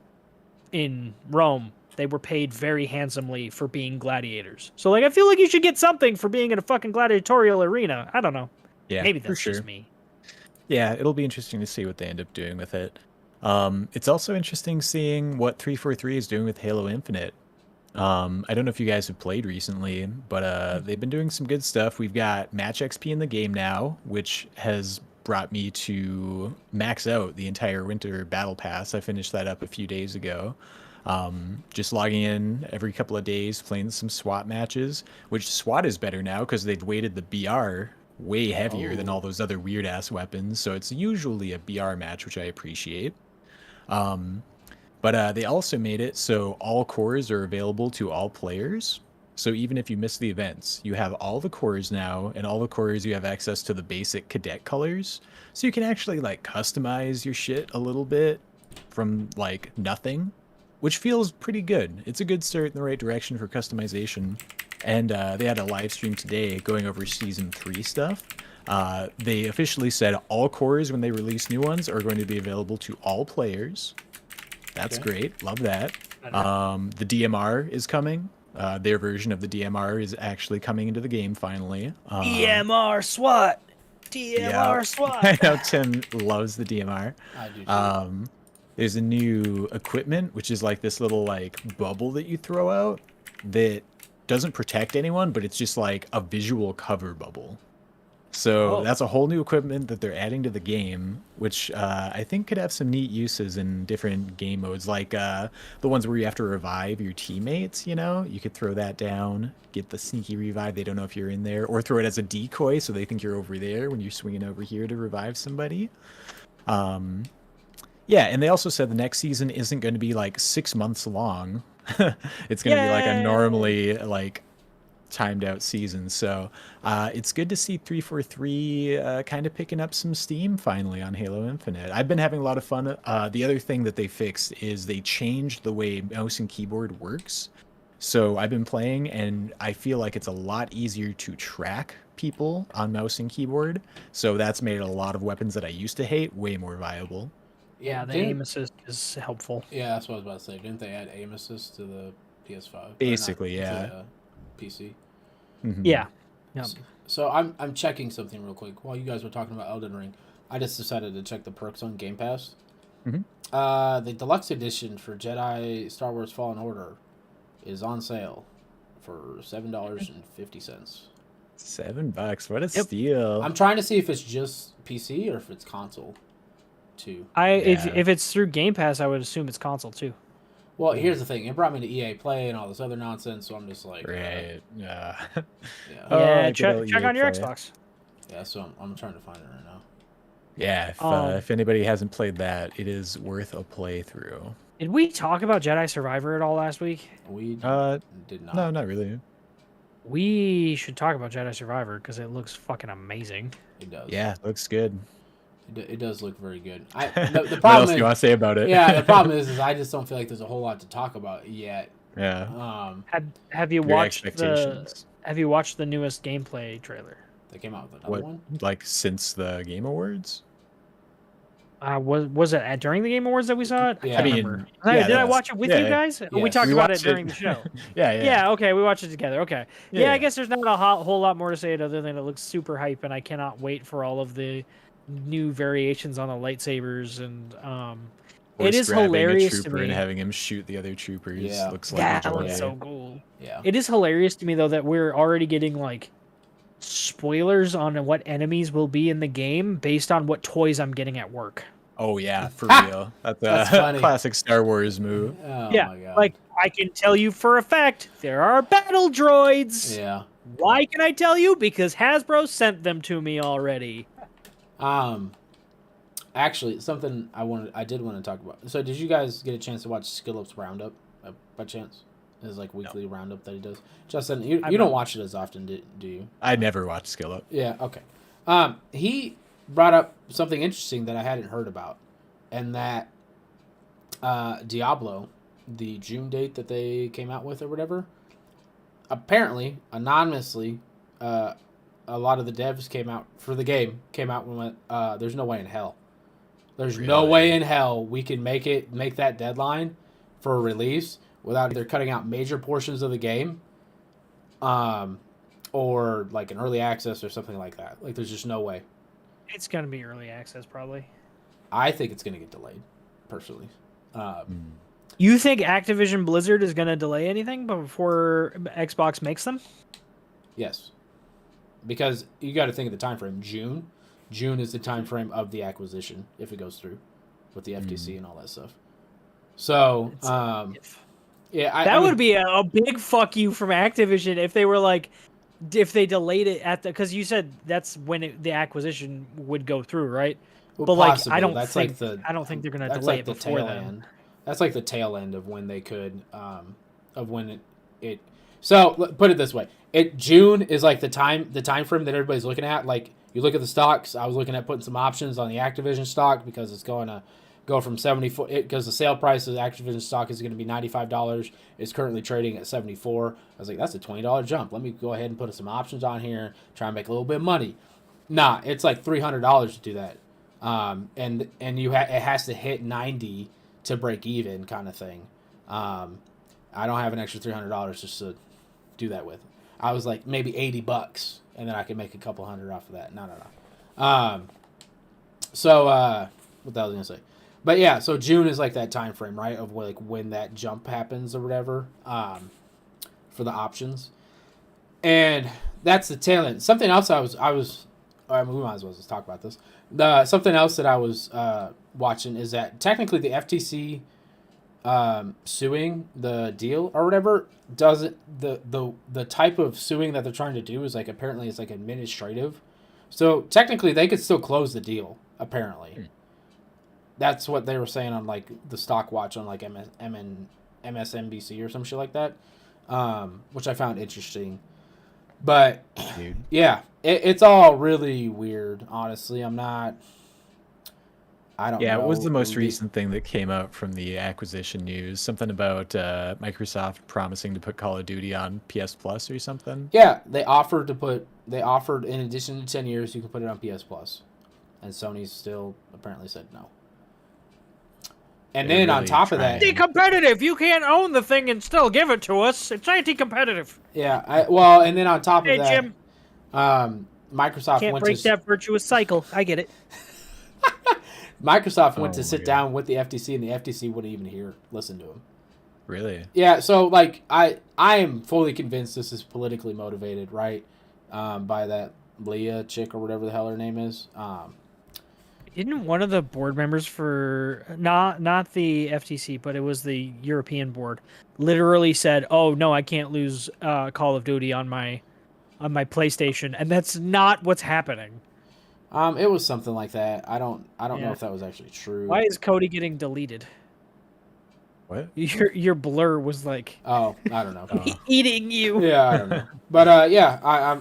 in Rome. They were paid very handsomely for being gladiators. So, I feel like you should get something for being in a fucking gladiatorial arena. I don't know. Yeah, maybe for that's sure. just me. Yeah, it'll be interesting to see what they end up doing with it. It's also interesting seeing what 343 is doing with Halo Infinite. I don't know if you guys have played recently, but they've been doing some good stuff. We've got match XP in the game now, which has brought me to max out the entire winter battle pass. I finished that up a few days ago. Just logging in every couple of days, playing some SWAT matches, which SWAT is better now because they've weighted the BR way heavier than all those other weird ass weapons. So it's usually a BR match, which I appreciate. But they also made it so all cores are available to all players. So even if you miss the events, you have all the cores now, and all the cores you have access to the basic cadet colors. So you can actually customize your shit a little bit from nothing, which feels pretty good. It's a good start in the right direction for customization. And they had a live stream today going over Season 3 stuff. They officially said all cores, when they release new ones, are going to be available to all players. That's great. Love that. The DMR is coming. Their version of the DMR is actually coming into the game finally. DMR SWAT! DMR SWAT! I know Tim loves the DMR. I do too. There's a new equipment, which is this little bubble that you throw out that doesn't protect anyone, but it's just a visual cover bubble. So that's a whole new equipment that they're adding to the game, which I think could have some neat uses in different game modes, the ones where you have to revive your teammates. You could throw that down, get the sneaky revive. They don't know if you're in there, or throw it as a decoy so they think you're over there when you're swinging over here to revive somebody. Yeah, and they also said the next season isn't going to be 6 months long. It's going to be a normally timed out season. So it's good to see 343 kind of picking up some steam finally on Halo Infinite. I've been having a lot of fun. The other thing that they fixed is they changed the way mouse and keyboard works. So I've been playing and I feel like it's a lot easier to track people on mouse and keyboard. So that's made a lot of weapons that I used to hate way more viable. Yeah, the aim assist is helpful. Yeah, that's what I was about to say. Didn't they add aim assist to the PS5? Basically, to yeah. the PC. Yeah. Yep. So I'm checking something real quick. While you guys were talking about Elden Ring, I just decided to check the perks on Game Pass. The deluxe edition for Jedi Star Wars Fallen Order is on sale for $7.50. $7. What a steal! I'm trying to see if it's just PC or if it's console too. If it's through Game Pass, I would assume it's console too. Well, here's the thing. It brought me to EA Play and all this other nonsense, so I'm just like... Right. yeah. Yeah, check on your Xbox. Yeah, so I'm trying to find it right now. Yeah, if anybody hasn't played that, it is worth a playthrough. Did we talk about Jedi Survivor at all last week? We did not. No, not really. We should talk about Jedi Survivor because it looks fucking amazing. It does. Yeah, looks good. It does look very good. The What problem else do you want to say about it? Yeah, the problem is I just don't feel like there's a whole lot to talk about yet. Yeah. Have you Your watched expectations. Have you watched the newest gameplay trailer? They came out with another one? Since the Game Awards? Was it during the Game Awards that we saw it? Yeah. I can't remember. yeah, did I watch it with you guys? Yes. We talked We about it watched during the show. Yeah. Yeah, okay, we watched it together. Okay. Yeah, Yeah. I guess there's not a whole lot more to say other than it looks super hype, and I cannot wait for all of the new variations on the lightsabers. And it is hilarious a to trooper me. and having him shoot the other troopers. Yeah. Looks like Yeah, a that joy. looks so cool. Yeah. It is hilarious to me though that we're already getting spoilers on what enemies will be in the game based on what toys I'm getting at work. Oh yeah, for real. That's That's a funny. classic Star Wars move. Oh Yeah, my god. like I can tell you for a fact there are battle droids. Yeah. Why can I tell you? Because Hasbro sent them to me already. Actually, something I did want to talk about. So, did you guys get a chance to watch Skillup's Roundup by chance? His like weekly roundup that he does. Justin, you I'm don't not- watch it as often, do you? I never watched Skill Up. Yeah. Okay. He brought up something interesting that I hadn't heard about, and that Diablo, the June date that they came out with or whatever, apparently anonymously, a lot of the devs came out and went, "There's no way in hell. There's no Really? way in hell we can make that deadline for a release without either cutting out major portions of the game, or like an early access or something like that. Like, there's just no way." It's gonna be early access, probably. I think it's gonna get delayed, personally. You think Activision Blizzard is gonna delay anything before Xbox makes them? Yes, because you got to think of the time frame. June is the time frame of the acquisition if it goes through with the FTC and all that stuff. So, yeah, That would be a big fuck you from Activision if they were like, if they delayed it at the, because you said that's when the acquisition would go through, right? well, But like, possibly. I don't That's think like the I don't think they're gonna that's delay like it the before tail then. end. That's like the tail end of when they could, of when it. So put it this way: June is like the time frame that everybody's looking at. Like, you look at the stocks. I was looking at putting some options on the Activision stock because it's going to go from 74. Because the sale price of the Activision stock is going to be $95. It's currently trading at 74. I was like, that's a $20 jump. Let me go ahead and put some options on here, try and make a little bit of money. Nah, it's like $300 to do that. And it has to hit 90 to break even, kind of thing. I don't have an extra $300 just to do that with. I was like, maybe $80, and then I could make a couple hundred off of that. No. So what the hell was I gonna say? But yeah, so June is like that time frame, right, of like when that jump happens or whatever, for the options, and that's the tail end. Something else I was I mean, we might as well just talk about this. Something else that I was watching is that technically the FTC suing the deal or whatever doesn't, the type of suing that they're trying to do is like, apparently it's like administrative. So technically they could still close the deal, apparently. That's what they were saying on like the stock watch on like MSNBC or some shit like that, which I found interesting. But Dude. yeah, it's all really weird, honestly. I don't know. Yeah, it was the most recent thing that came out from the acquisition news. Something about Microsoft promising to put Call of Duty on PS Plus or something. Yeah, they offered in addition to 10 years, you can put it on PS Plus. And Sony still apparently said no. And They're then on really top of that, Anti-competitive. You can't own the thing and still give it to us. It's anti-competitive. yeah, and then on top of Hey, that, Jim. Microsoft Can't went break to that virtuous cycle. I get it. Microsoft went Oh to my sit God. down with the FTC, and the FTC wouldn't even listen to him. Really? Yeah, so like I am fully convinced this is politically motivated, right? By that Leah chick or whatever the hell her name is. Didn't one of the board members for not the FTC, but it was the European board, literally said, "Oh no, I can't lose Call of Duty on my PlayStation," and that's not what's happening. It was something like that. I don't know Yeah. if that was actually true. Why is Cody getting deleted? What? Your blur was like Oh, I don't know. eating you. Yeah, I don't know. But yeah, I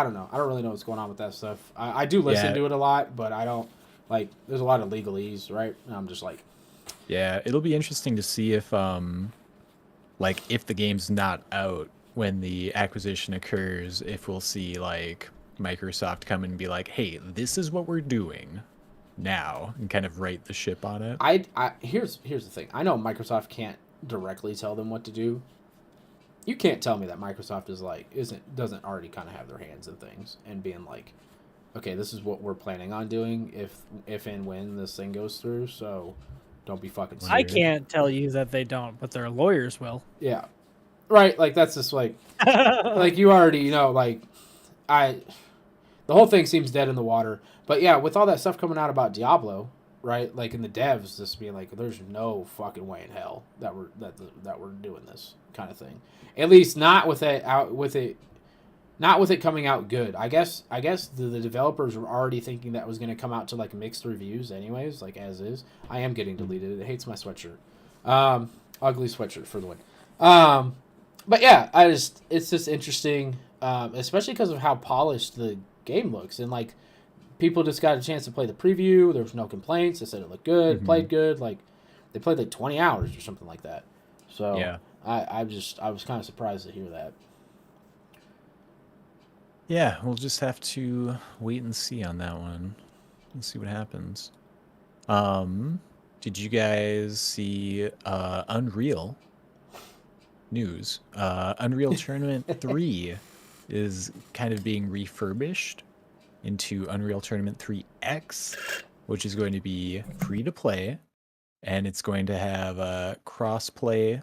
don't know. I don't really know what's going on with that stuff. I do listen Yeah. to it a lot, but I don't like. There's a lot of legalese, right? And I'm just like, Yeah, it'll be interesting to see if like if the game's not out when the acquisition occurs, if we'll see like Microsoft come and be like, "Hey, this is what we're doing now," and kind of right the ship on it. here's the thing. I know Microsoft can't directly tell them what to do. You can't tell me that Microsoft is like doesn't already kind of have their hands in things and being like, okay, this is what we're planning on doing if and when this thing goes through. So don't be fucking I stupid. can't tell you that they don't, but their lawyers will. Yeah, right. Like that's just like like you already like the whole thing seems dead in the water. But yeah, with all that stuff coming out about Diablo, right? Like in the devs, just being like, "There's no fucking way in hell that we're doing this kind of thing." At least not with it not with it coming out good. I guess the developers were already thinking that was going to come out to like mixed reviews, anyways, like as is. I am getting deleted. It hates my sweatshirt. Ugly sweatshirt for the win. But yeah, it's just interesting, especially because of how polished the game looks, and like people just got a chance to play the preview. There was no complaints. They said it looked good, played good. Like they played like 20 hours or something like that. So Yeah. I was kind of surprised to hear that. Yeah, we'll just have to wait and see on that one. Let's see what happens. Did you guys see Unreal news? Unreal Tournament 3 is kind of being refurbished into Unreal Tournament 3X, which is going to be free to play, and it's going to have cross-play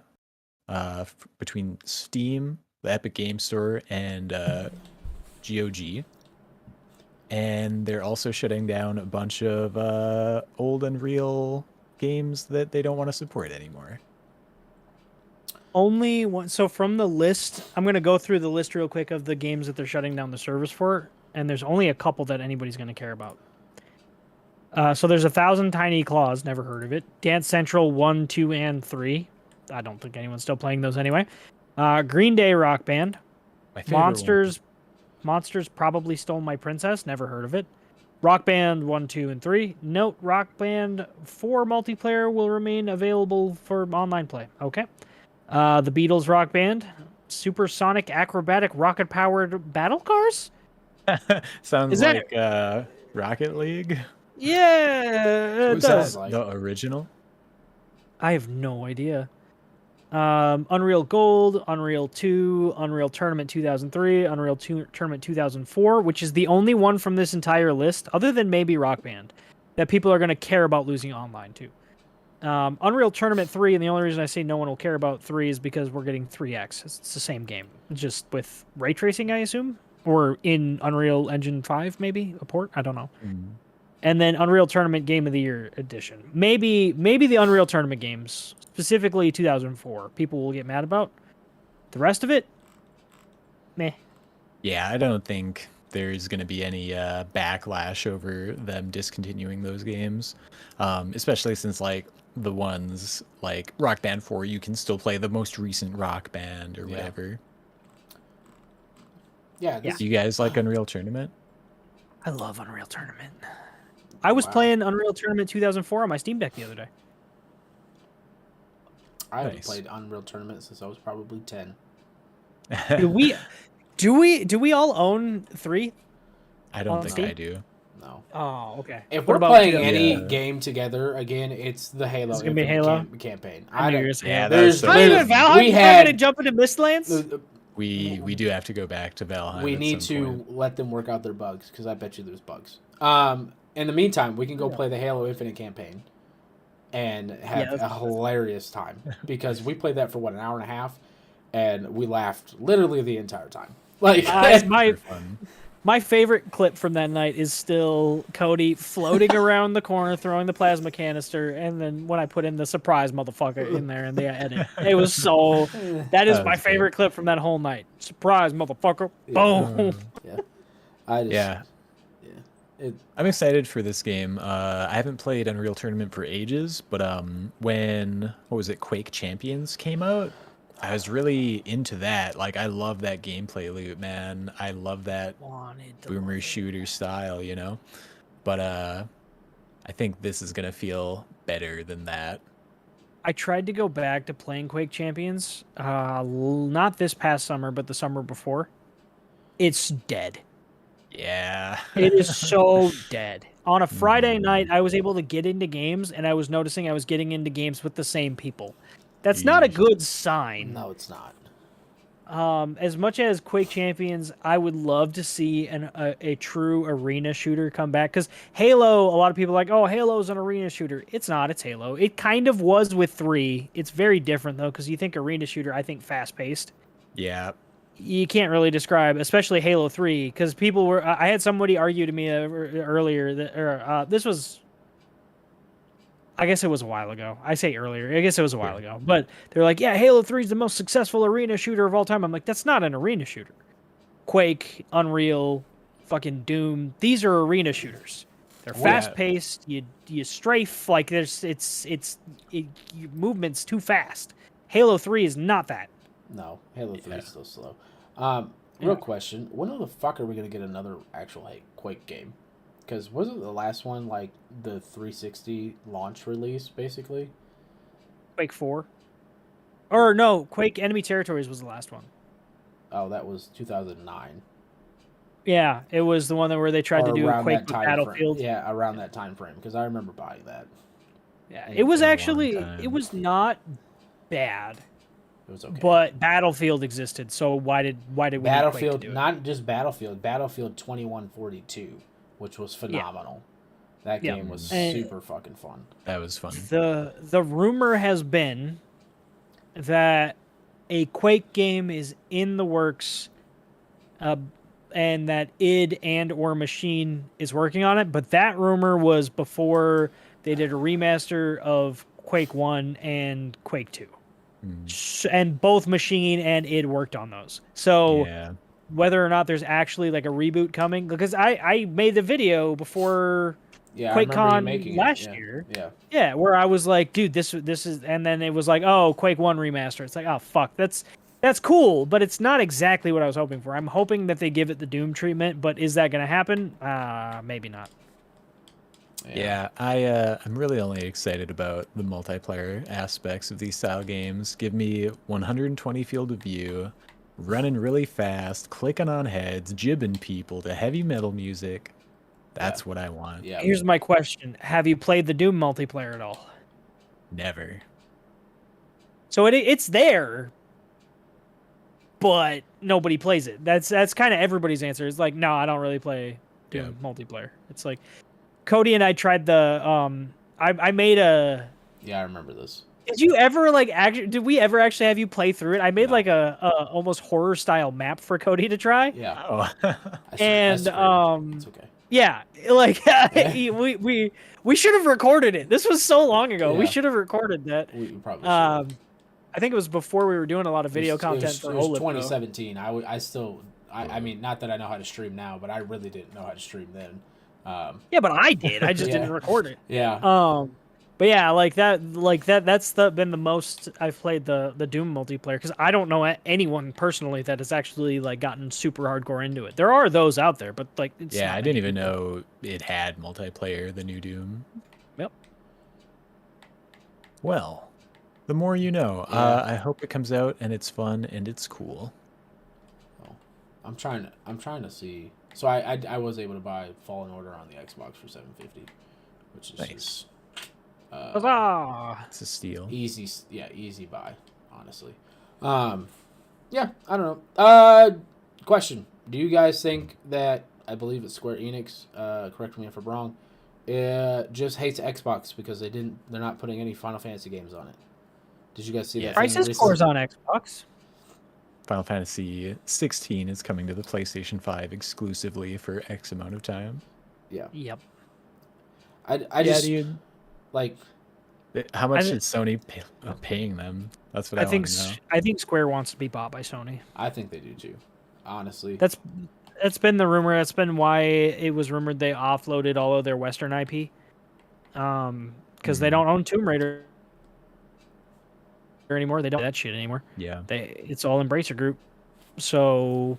between Steam, the Epic Game Store, and GOG. And they're also shutting down a bunch of old Unreal games that they don't want to support anymore. Only one. So from the list, I'm going to go through the list real quick of the games that they're shutting down the servers for, and there's only a couple that anybody's going to care about. So there's 1,000 Tiny Claws, never heard of it. Dance Central 1, 2, and 3. I don't think anyone's still playing those anyway. Green Day Rock Band. My favorite one. Monsters Probably Stole My Princess, never heard of it. Rock Band 1, 2, and 3. Note, Rock Band 4 multiplayer will remain available for online play. Okay. The Beatles Rock Band. Supersonic Acrobatic Rocket-Powered Battle Cars? Sounds Is that- like Rocket League. Yeah, it Was does. that the original? I have no idea. Unreal Gold, Unreal 2, Unreal Tournament 2003, Unreal Tournament 2004, which is the only one from this entire list, other than maybe Rock Band, that people are going to care about losing online to. Unreal Tournament 3, and the only reason I say no one will care about 3 is because we're getting 3X. It's the same game, just with ray tracing, I assume, or in Unreal Engine 5, maybe a port. I don't know. And then Unreal Tournament Game of the Year edition. Maybe the Unreal Tournament games, specifically 2004, people will get mad about. The rest of it, meh. Yeah, I don't think there's going to be any backlash over them discontinuing those games, especially since like the ones like Rock Band 4, you can still play the most recent Rock Band or whatever. Yeah. Do you guys like Unreal Tournament? I love Unreal Tournament. I was playing Unreal Tournament 2004 on my Steam Deck the other day. I haven't Nice. played Unreal Tournament since I was probably 10. Do we all own 3? I don't on think Steam? I do. No. Oh, okay. If What we're about playing 2000? any Yeah. game together again, it's the Halo. It's gonna be Infinite Halo? campaign. I knew you were Yeah, saying there's- that's Not even there's- Valheim. we We're had- gonna jump into Mistlands. We do have to go back to Valheim. We at need some to point. let them work out their bugs, because I bet you there's bugs. In the meantime, we can go play the Halo Infinite campaign and have Yeah, a hilarious time, because we played that for an hour and a half, and we laughed literally the entire time. Like Super fun. My favorite clip from that night is still Cody floating around the corner, throwing the plasma canister, and then when I put in the surprise motherfucker in there in the edit, it was so. That is That my was favorite clip from that whole night. Surprise motherfucker! Boom. yeah, I just, Yeah. I'm excited for this game. I haven't played Unreal Tournament for ages, but when Quake Champions came out, I was really into that. Like, I love that gameplay loop, man. I love that boomer shooter style, you know. But I think this is gonna feel better than that. I tried to go back to playing Quake Champions, not this past summer, but the summer before. It's dead. Yeah. It is so dead. On a Friday night, I was able to get into games, and I was noticing I was getting into games with the same people. That's not a good sign. no, it's not. As much as Quake Champions, I would love to see a true arena shooter come back. Because Halo, a lot of people are like, oh, Halo's an arena shooter. It's not. It's Halo. It kind of was with 3. It's very different, though, because you think arena shooter, I think fast-paced. Yeah. You can't really describe, especially Halo 3, because people were. I had somebody argue to me earlier that, this was I guess it was a while ago. I say earlier. I guess it was a while ago. But they're like, yeah, Halo 3 is the most successful arena shooter of all time. I'm like, that's not an arena shooter. Quake, Unreal, fucking Doom. These are arena shooters. They're fast paced. You strafe like your movement's too fast. Halo 3 is not that. No, Halo 3 is still slow. Real question: when the fuck are we gonna get another actual Quake game? Because wasn't the last one like the 360 launch release, basically? Quake 4, or no, Quake Enemy Territories was the last one. Oh, that was 2009. Yeah, it was the one where they tried to do a Quake with Battlefield. Yeah, around that time frame, because I remember buying that. Yeah, it was not bad. It was okay. But Battlefield existed, so why did we need Quake to do it? Not just Battlefield 2142, which was phenomenal. That game was super fucking fun. That was fun. The rumor has been that a Quake game is in the works, and that id and or Machine is working on it, but that rumor was before they did a remaster of Quake 1 and Quake 2. And both Machine and id worked on those. So whether or not there's actually like a reboot coming, because I made the video before QuakeCon last year. Yeah, where I was like, dude, this is, and then it was like, oh, Quake 1 remaster. It's like, oh fuck, that's cool, but it's not exactly what I was hoping for. I'm hoping that they give it the Doom treatment, but is that going to happen? Maybe not. Yeah, I'm really only excited about the multiplayer aspects of these style games. Give me 120 field of view, running really fast, clicking on heads, jibbing people to heavy metal music. That's what I want. Yeah. Here's my question: have you played the Doom multiplayer at all? Never. So it's there, but nobody plays it. That's kind of everybody's answer. It's like, no, I don't really play Doom multiplayer. It's like Cody and I tried the I made a. Yeah, I remember this. Did you ever did we ever actually have you play through it? I made like a almost horror style map for Cody to try. Yeah. Oh. And it's okay. Yeah, like we should have recorded it. This was so long ago. Yeah. We should have recorded that. We probably should. I think it was before we were doing a lot of video content for OLED. 2017. I mean, not that I know how to stream now, but I really didn't know how to stream then. Yeah, but I did. I just didn't record it. Yeah. But yeah, that's been the most I've played the Doom multiplayer, because I don't know anyone personally that has actually like gotten super hardcore into it. There are those out there, but like I didn't even know it had multiplayer, the new Doom. Yep. Well, the more you know. I hope it comes out and it's fun and it's cool. Oh, I'm trying to see. So I was able to buy Fallen Order on the Xbox for $750, which is nice. Huzzah! It's a steal. Easy buy, honestly. Yeah, I don't know. Question: do you guys think that, I believe it's Square Enix, correct me if I'm wrong, just hates Xbox because they're not putting any Final Fantasy games on it? Did you guys see that? Crisis Core's on Xbox. Final Fantasy 16 is coming to the PlayStation 5 exclusively for X amount of time. Yeah. Yep. I just dude. Like, how much is Sony paying them? That's what I want to know. I think Square wants to be bought by Sony. I think they do too. Honestly, that's been the rumor. That's been why it was rumored they offloaded all of their Western IP, because they don't own Tomb Raider anymore. They don't do that shit anymore. Yeah, it's all Embracer Group. So,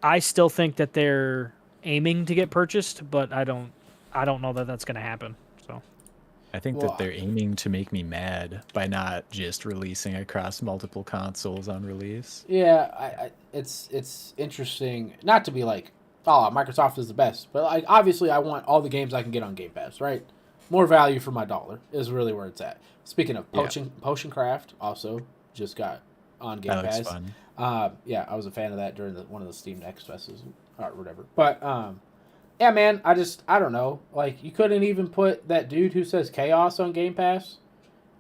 I still think that they're aiming to get purchased, but I don't know that that's going to happen. So, I think that they're aiming to make me mad by not just releasing across multiple consoles on release. Yeah, it's interesting. Not to be like, oh, Microsoft is the best, but like obviously I want all the games I can get on Game Pass, right? More value for my dollar is really where it's at. Speaking of Potion Craft, also just got on Game Pass. Looks fun. I was a fan of that during one of the Steam Next Fests or whatever. But yeah, man, I don't know. Like, you couldn't even put that dude who says Chaos on Game Pass.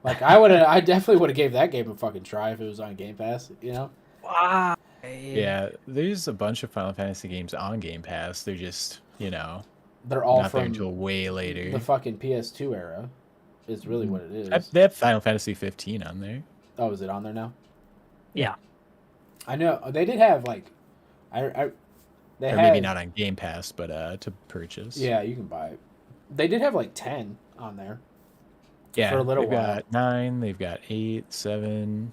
Like, I definitely would have gave that game a fucking try if it was on Game Pass, you know? Wow. Yeah, there's a bunch of Final Fantasy games on Game Pass. They're just, they're all Not there from until way later. the fucking PS2 era. Is really what it is. They have Final Fantasy 15 on there. Oh, is it on there now? Yeah. I know they did have like, they Or had, maybe not on Game Pass, but to purchase. Yeah, you can buy it. They did have like 10 on there. Yeah, for a little they've while. got 9, they've got 8, 7,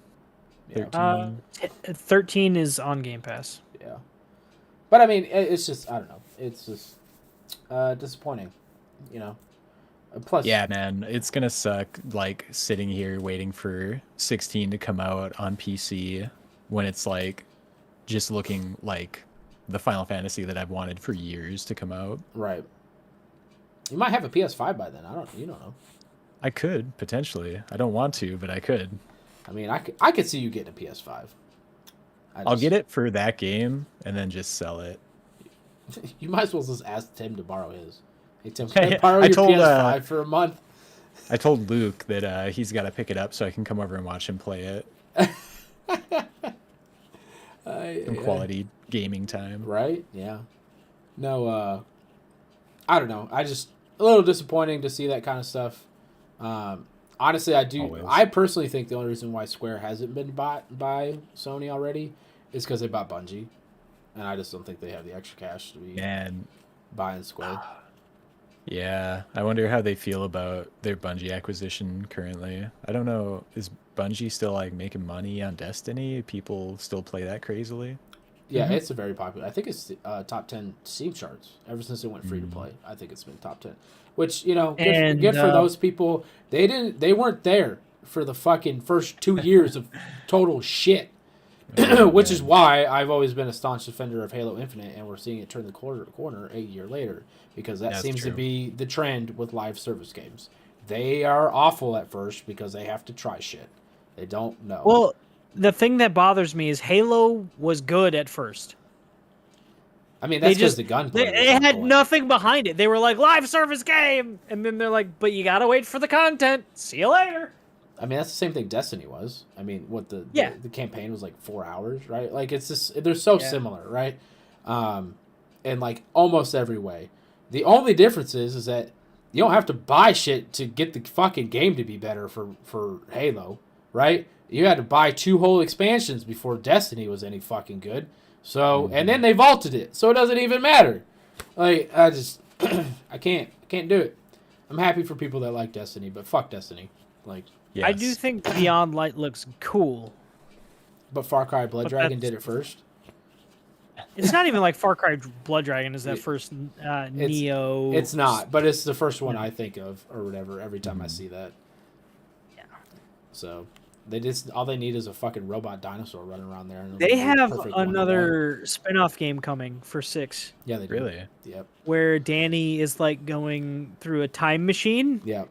Yeah. 13. 13 is on Game Pass. Yeah, but I mean, it's just I don't know. It's just disappointing, you know. Plus, Yeah, man, it's gonna suck like sitting here waiting for 16 to come out on PC when it's like just looking like the Final Fantasy that I've wanted for years to come out. right. You might have a PS5 by then. You don't know. I could potentially. I don't want to, but I could. I mean, I could see you getting a PS5. I'll get it for that game and then just sell it. You might as well just ask Tim to borrow his. Hey Tim, can I borrow your told, PS5 for a month? I told Luke that he's got to pick it up so I can come over and watch him play it. Some quality gaming time. Right? Yeah. No, I don't know. I just a little disappointing to see that kind of stuff. Honestly, Always. I personally think the only reason why Square hasn't been bought by Sony already is because they bought Bungie, and I just don't think they have the extra cash to be And buying Square. yeah, I wonder how they feel about their Bungie acquisition currently. I don't know. Is Bungie still like making money on Destiny? People still play that crazily? Yeah, it's a very popular. I think it's top 10 Steam charts ever since it went free to Mm-hmm. play. I think it's been top 10, which you know, And, good for those people. They weren't there for the fucking first 2 years of total shit, which is why I've always been a staunch defender of Halo Infinite, and we're seeing it turn the corner a year later because that That's seems to true. be the trend with live service games. They are awful at first because they have to try shit. They don't know. Well, the thing that bothers me is Halo was good at first. I mean, They that's because just the gunplay. they had nothing behind it. They were like live service game, and then they're like, but you gotta wait for the content. See you later. I mean, that's the same thing Destiny was. I mean, what the campaign was like 4 hours, right? Like it's just they're so similar, right? In like almost every way. The only difference is that you don't have to buy shit to get the fucking game to be better for Halo, right? You had to buy 2 whole expansions before Destiny was any fucking good. So and then they vaulted it, so it doesn't even matter. Like I just I can't do it. I'm happy for people that like Destiny, but fuck Destiny. Like. Yes. I do think Beyond Light looks cool. But Far Cry Blood But Dragon that's- did it first. It's not even like Far Cry Blood Dragon is that first Neo. It's not, but it's the first one I think of or whatever every time I see that. Yeah. So they just all they need is a fucking robot dinosaur running around there. And it'll They be have perfect one-to-one. another spin-off game coming for 6 Yeah, they do. Really? Yep. where Danny is like going through a time machine Yep.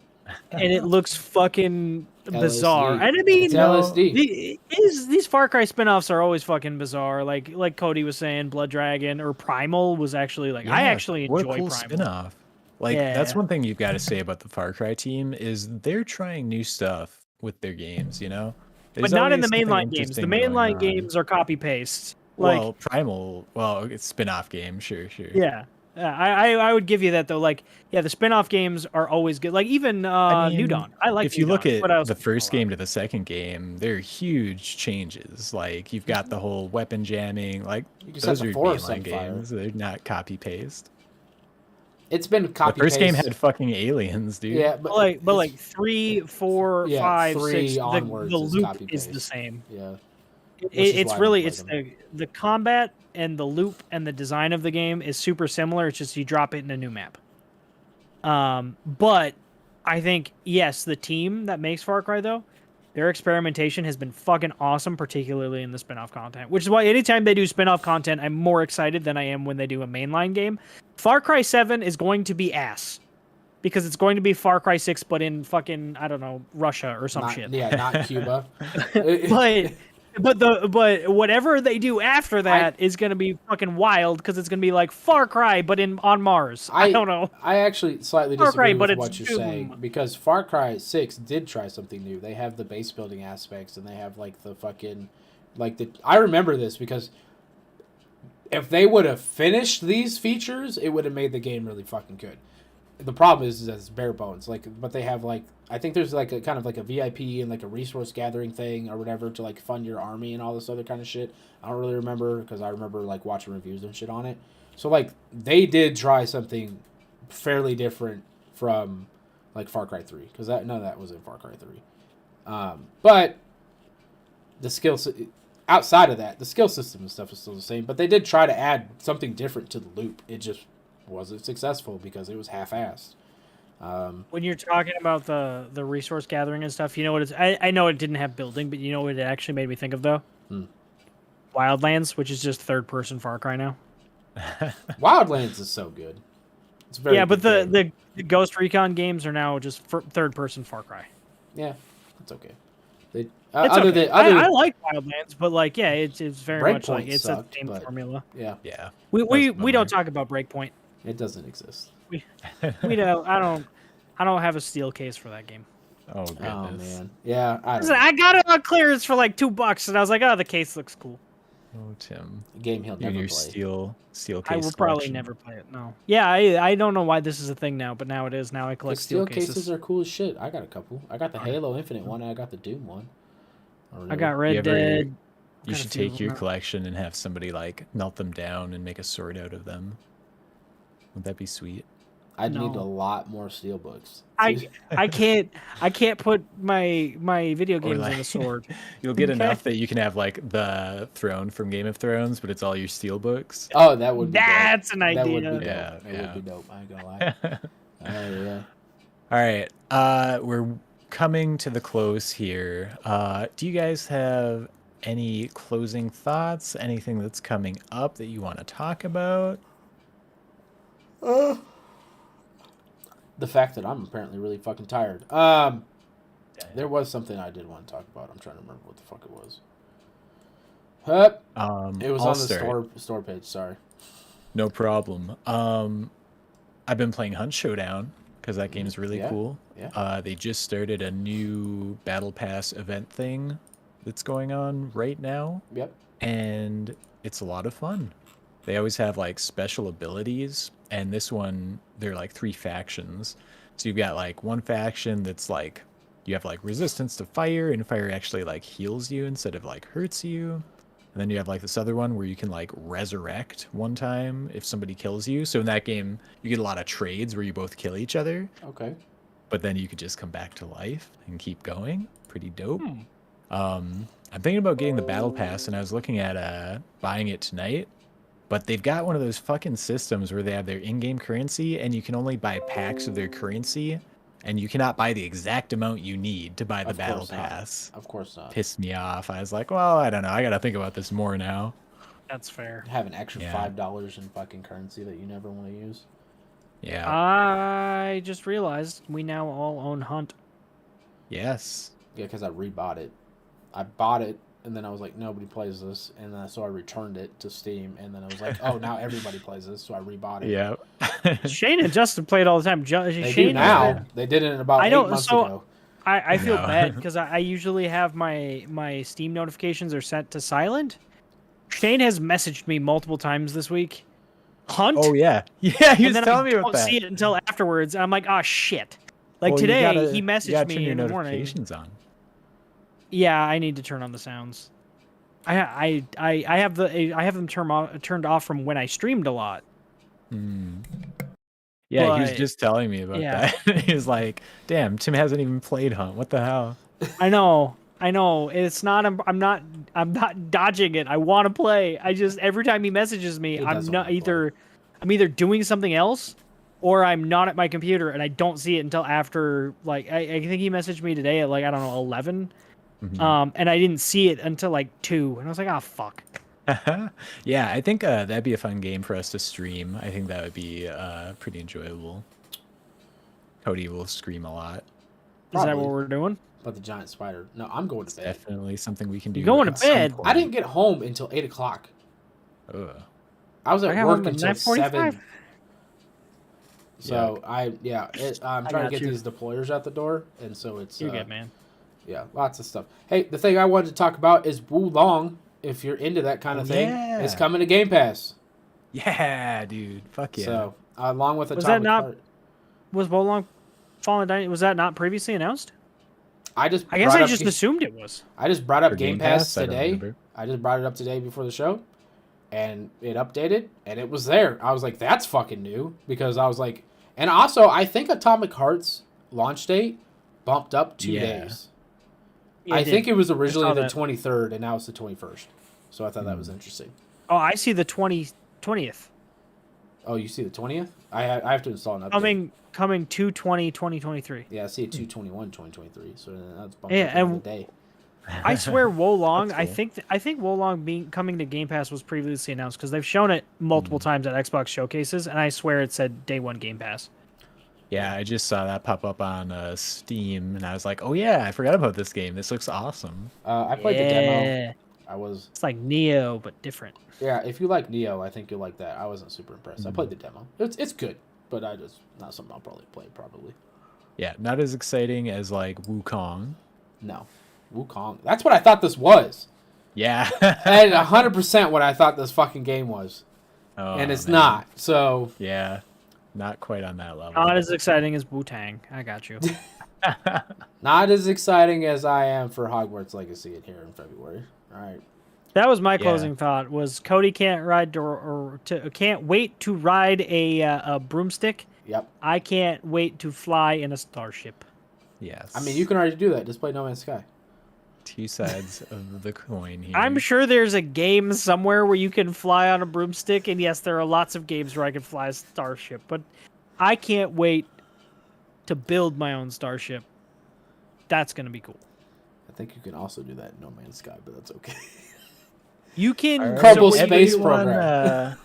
and it looks fucking bizarre. LSD. And I mean, It's LSD. these Far Cry spin-offs are always fucking bizarre. Like Cody was saying, Blood Dragon or Primal was actually like I actually what a enjoy cool Primal. spin-off. Like Yeah. that's one thing you've got to say about the Far Cry team is they're trying new stuff with their games, you know? But There's not in the always something mainline games. The interesting going mainline on. games are copy paste. Like Well, Primal, it's spin-off game, sure. yeah. I would give you that though. Like, yeah, the spin-off games are always good. Like even New Dawn. I like. If you New look Dawn. at What else the is first going on? game to the second game, there are huge changes. Like you've got the whole weapon jamming. Like You just those have are the forest on mainline fire. games. They're not copy paste. It's been copy. The first game paste. had fucking aliens, dude. Yeah, But like it's- 3, 4, Yeah, 5, 3 6. The onwards is loop copy is the paste. same. Yeah. Which is It's why I really don't it's play the combat and the loop and the design of the game is super similar. It's just you drop it in a new map. But I think yes, the team that makes Far Cry though, their experimentation has been fucking awesome, particularly in the spin-off content. Which is why anytime they do spin-off content, I'm more excited than I am when they do a mainline game. Far Cry 7 is going to be ass. Because it's going to be Far Cry 6, but in fucking, I don't know, Russia or some Not, shit. Yeah, not Cuba. But whatever they do after that is going to be fucking wild because it's going to be like Far Cry but on Mars. I don't know. I actually slightly Far Cry, disagree but with it's what you're Doom. saying because Far Cry 6 did try something new. They have the base building aspects and they have like the fucking I remember this because if they would have finished these features, it would have made the game really fucking good. The problem is that it's bare bones. Like, but they have like, I think there's like a kind of like a VIP and like a resource gathering thing or whatever to like fund your army and all this other kind of shit. I don't really remember because I remember like watching reviews and shit on it. So like they did try something fairly different from like Far Cry 3 because none of that was in Far Cry 3. But the outside of that, the skill system and stuff is still the same. But they did try to add something different to the loop. It just wasn't successful because it was half-assed. When you're talking about the resource gathering and stuff, you know what it's... I know it didn't have building, but you know what it actually made me think of, though? Wildlands, which is just third-person Far Cry now. Wildlands is so good. It's very yeah, but good game. the Ghost Recon games are now just third-person Far Cry. Yeah, that's okay. I like Wildlands, but like, yeah, it's very much like it's sucked, the same formula. Yeah, Yeah. We don't talk about Breakpoint. it doesn't exist. We don't. I don't have a steel case for that game. Oh goodness. Oh man, yeah. I got it on clearance for like $2, and I was like, oh, the case looks cool. Oh Tim. Game he'll You and never your play. steel case. I will probably collection. never play it. No. Yeah, I don't know why this is a thing now, but now it is. Now I The collect steel steel cases are cool as shit. I got a couple. I got the Halo Infinite one and I got the Doom one. I got You Red ever- Dead. You Got a should few of take your them. collection and have somebody like melt them down and make a sword out of them. Would that be sweet? I'd need No. a lot more steel books. I can't put my video games like- in a sword. You'll get Okay. enough that you can have like the throne from Game of Thrones, but it's all your steel books. Oh, that would be That's dope. an That idea. would be dope. Yeah, That yeah. would be dope. I ain't gonna lie. Oh yeah. All right, we're coming to the close here. Do you guys have any closing thoughts? Anything that's coming up that you want to talk about? The fact that I'm apparently really fucking tired. There was something I did want to talk about. I'm trying to remember what the fuck it was. It was I'll on the start. store page. Sorry. No problem. I've been playing Hunt Showdown because that game's really Yeah, cool. yeah. They just started a new Battle Pass event thing that's going on right now, Yep. and it's a lot of fun. They always have like special abilities, and this one, they're like 3 factions. So you've got like one faction that's like, you have like resistance to fire, and fire actually like heals you instead of like hurts you. And then you have like this other one where you can like resurrect one time if somebody kills you. So in that game, you get a lot of trades where you both kill each other, Okay. but then you could just come back to life and keep going. Pretty dope. I'm thinking about getting the battle pass, and I was looking at buying it tonight. But they've got one of those fucking systems where they have their in-game currency, and you can only buy packs of their currency, and you cannot buy the exact amount you need to buy the Of battle course not. pass. Of course not. Pissed me off. I was like, well, I don't know. I gotta think about this more now. That's fair. Have an extra Yeah. $5 in fucking currency that you never want to use. Yeah. I just realized we now all own Hunt. Yes. Yeah, because I rebought it. I bought it, and then I was like, nobody plays this, and then so I returned it to Steam, and then I was like, oh, now everybody plays this, so I rebought it. Yeah. Shane and Justin play it all the time. They Shane do now. They did it about I 8 know, months so- ago. I feel No. bad because I usually have my Steam notifications are set to silent. Shane has messaged me multiple times this week. Hunt. Oh yeah. Yeah, he and was then telling I me about don't that. see it until afterwards. And I'm like, oh shit! Like Well, you today, gotta- he you messaged gotta turn me your in the morning. notifications on. Yeah, I need to turn on the sounds. I have them turned off from when I streamed a lot. Yeah, he was But- just telling me about yeah. that. He was like, "Damn, Tim hasn't even played Hunt. What the hell?" I know. It's not. I'm not dodging it. I want to play. I just every time he messages me, He I'm doesn't not wanna play. I'm either doing something else, or I'm not at my computer and I don't see it until after. Like I think he messaged me today at like I don't know 11, Mhm. and I didn't see it until like 2, and I was like, oh fuck. Yeah, I think that'd be a fun game for us to stream. I think that would be pretty enjoyable. Cody will scream a lot. Is that Probably. what we're doing? But the giant spider. No, I'm going to bed. Definitely something we can do. You're going at to some bed? point. I didn't get home until 8 o'clock. Ugh. I was I at got work home at until 9:45. 7. So I'm trying to got get you. these deployers out the door, and so it's You're good, man. yeah, lots of stuff. Hey, the thing I wanted to talk about is Wulong. If you're into that kind of thing, Yeah. it's coming to Game Pass. Yeah, dude. Fuck yeah. So along with Was that Atomic not- Heart, Was Wolong Fallen Dynasty, was that not previously announced? I just I guess brought I up just assumed it was. I just brought up For Game Game Pass Pass? I don't today. remember. I just brought it up today before the show, and it updated, and it was there. I was like, that's fucking new, because I was like, and also I think Atomic Heart's launch date bumped up 2 Yeah. days. Yeah, I think it was originally saw the that. 23rd, and now it's the 21st. So I thought that was interesting. Oh, I see the 20th. Oh, you see the 20th? I have to install an update. Coming 2/20/2023. Yeah, I see it 2/21/2023. So that's bumped Yeah, up another and- day. I swear Wolong. That's I cool. think Wolong being coming to Game Pass was previously announced because they've shown it multiple times at Xbox showcases, and I swear it said day one Game Pass. Yeah, I just saw that pop up on Steam, and I was like, oh yeah, I forgot about this game. This looks awesome. I played the demo. Yeah. I was It's like Neo but different. Yeah, if you like Neo, I think you'll like that. I wasn't super impressed. I played the demo. It's good, but not something I'll probably play. Probably Yeah, not as exciting as like Wukong. no. Wukong. That's what I thought this was. Yeah. And 100% what I thought this fucking game was, Oh, and it's man. not. So Yeah, not quite on that level. Not as exciting as Wu-Tang. I got you. not as exciting as I am for Hogwarts Legacy here in February. All right. That was my Yeah. closing thought. Was Cody can't can't wait to ride a broomstick. Yep. I can't wait to fly in a starship. Yes. I mean, you can already do that. Just play No Man's Sky. two sides of the coin here. I'm sure there's a game somewhere where you can fly on a broomstick, and yes, there are lots of games where I can fly a starship, but I can't wait to build my own starship. That's gonna be cool. I think you can also do that in No Man's Sky, but that's okay. You can All right, Kerbal so Space everyone, Program.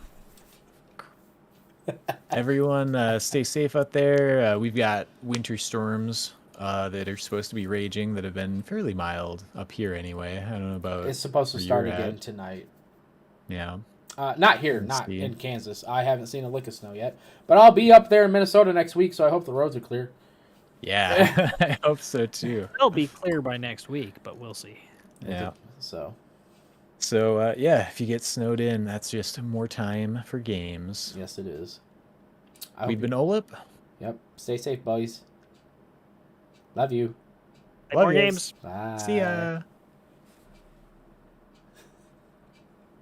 Everyone, stay safe out there. We've got winter storms that are supposed to be raging that have been fairly mild up here anyway. I don't know about. It's supposed to where start you're again at. tonight. Yeah. Not here, Let's not see. in Kansas. I haven't seen a lick of snow yet, but I'll be up there in Minnesota next week, so I hope the roads are clear. Yeah. I hope so too. It'll be clear by next week, but we'll see. Yeah. So So yeah, if you get snowed in, that's just more time for games. yes, it is. I We've hope been Olip. Yep. Stay safe, boys. Love you. Play more Love yous. games. Bye. See ya.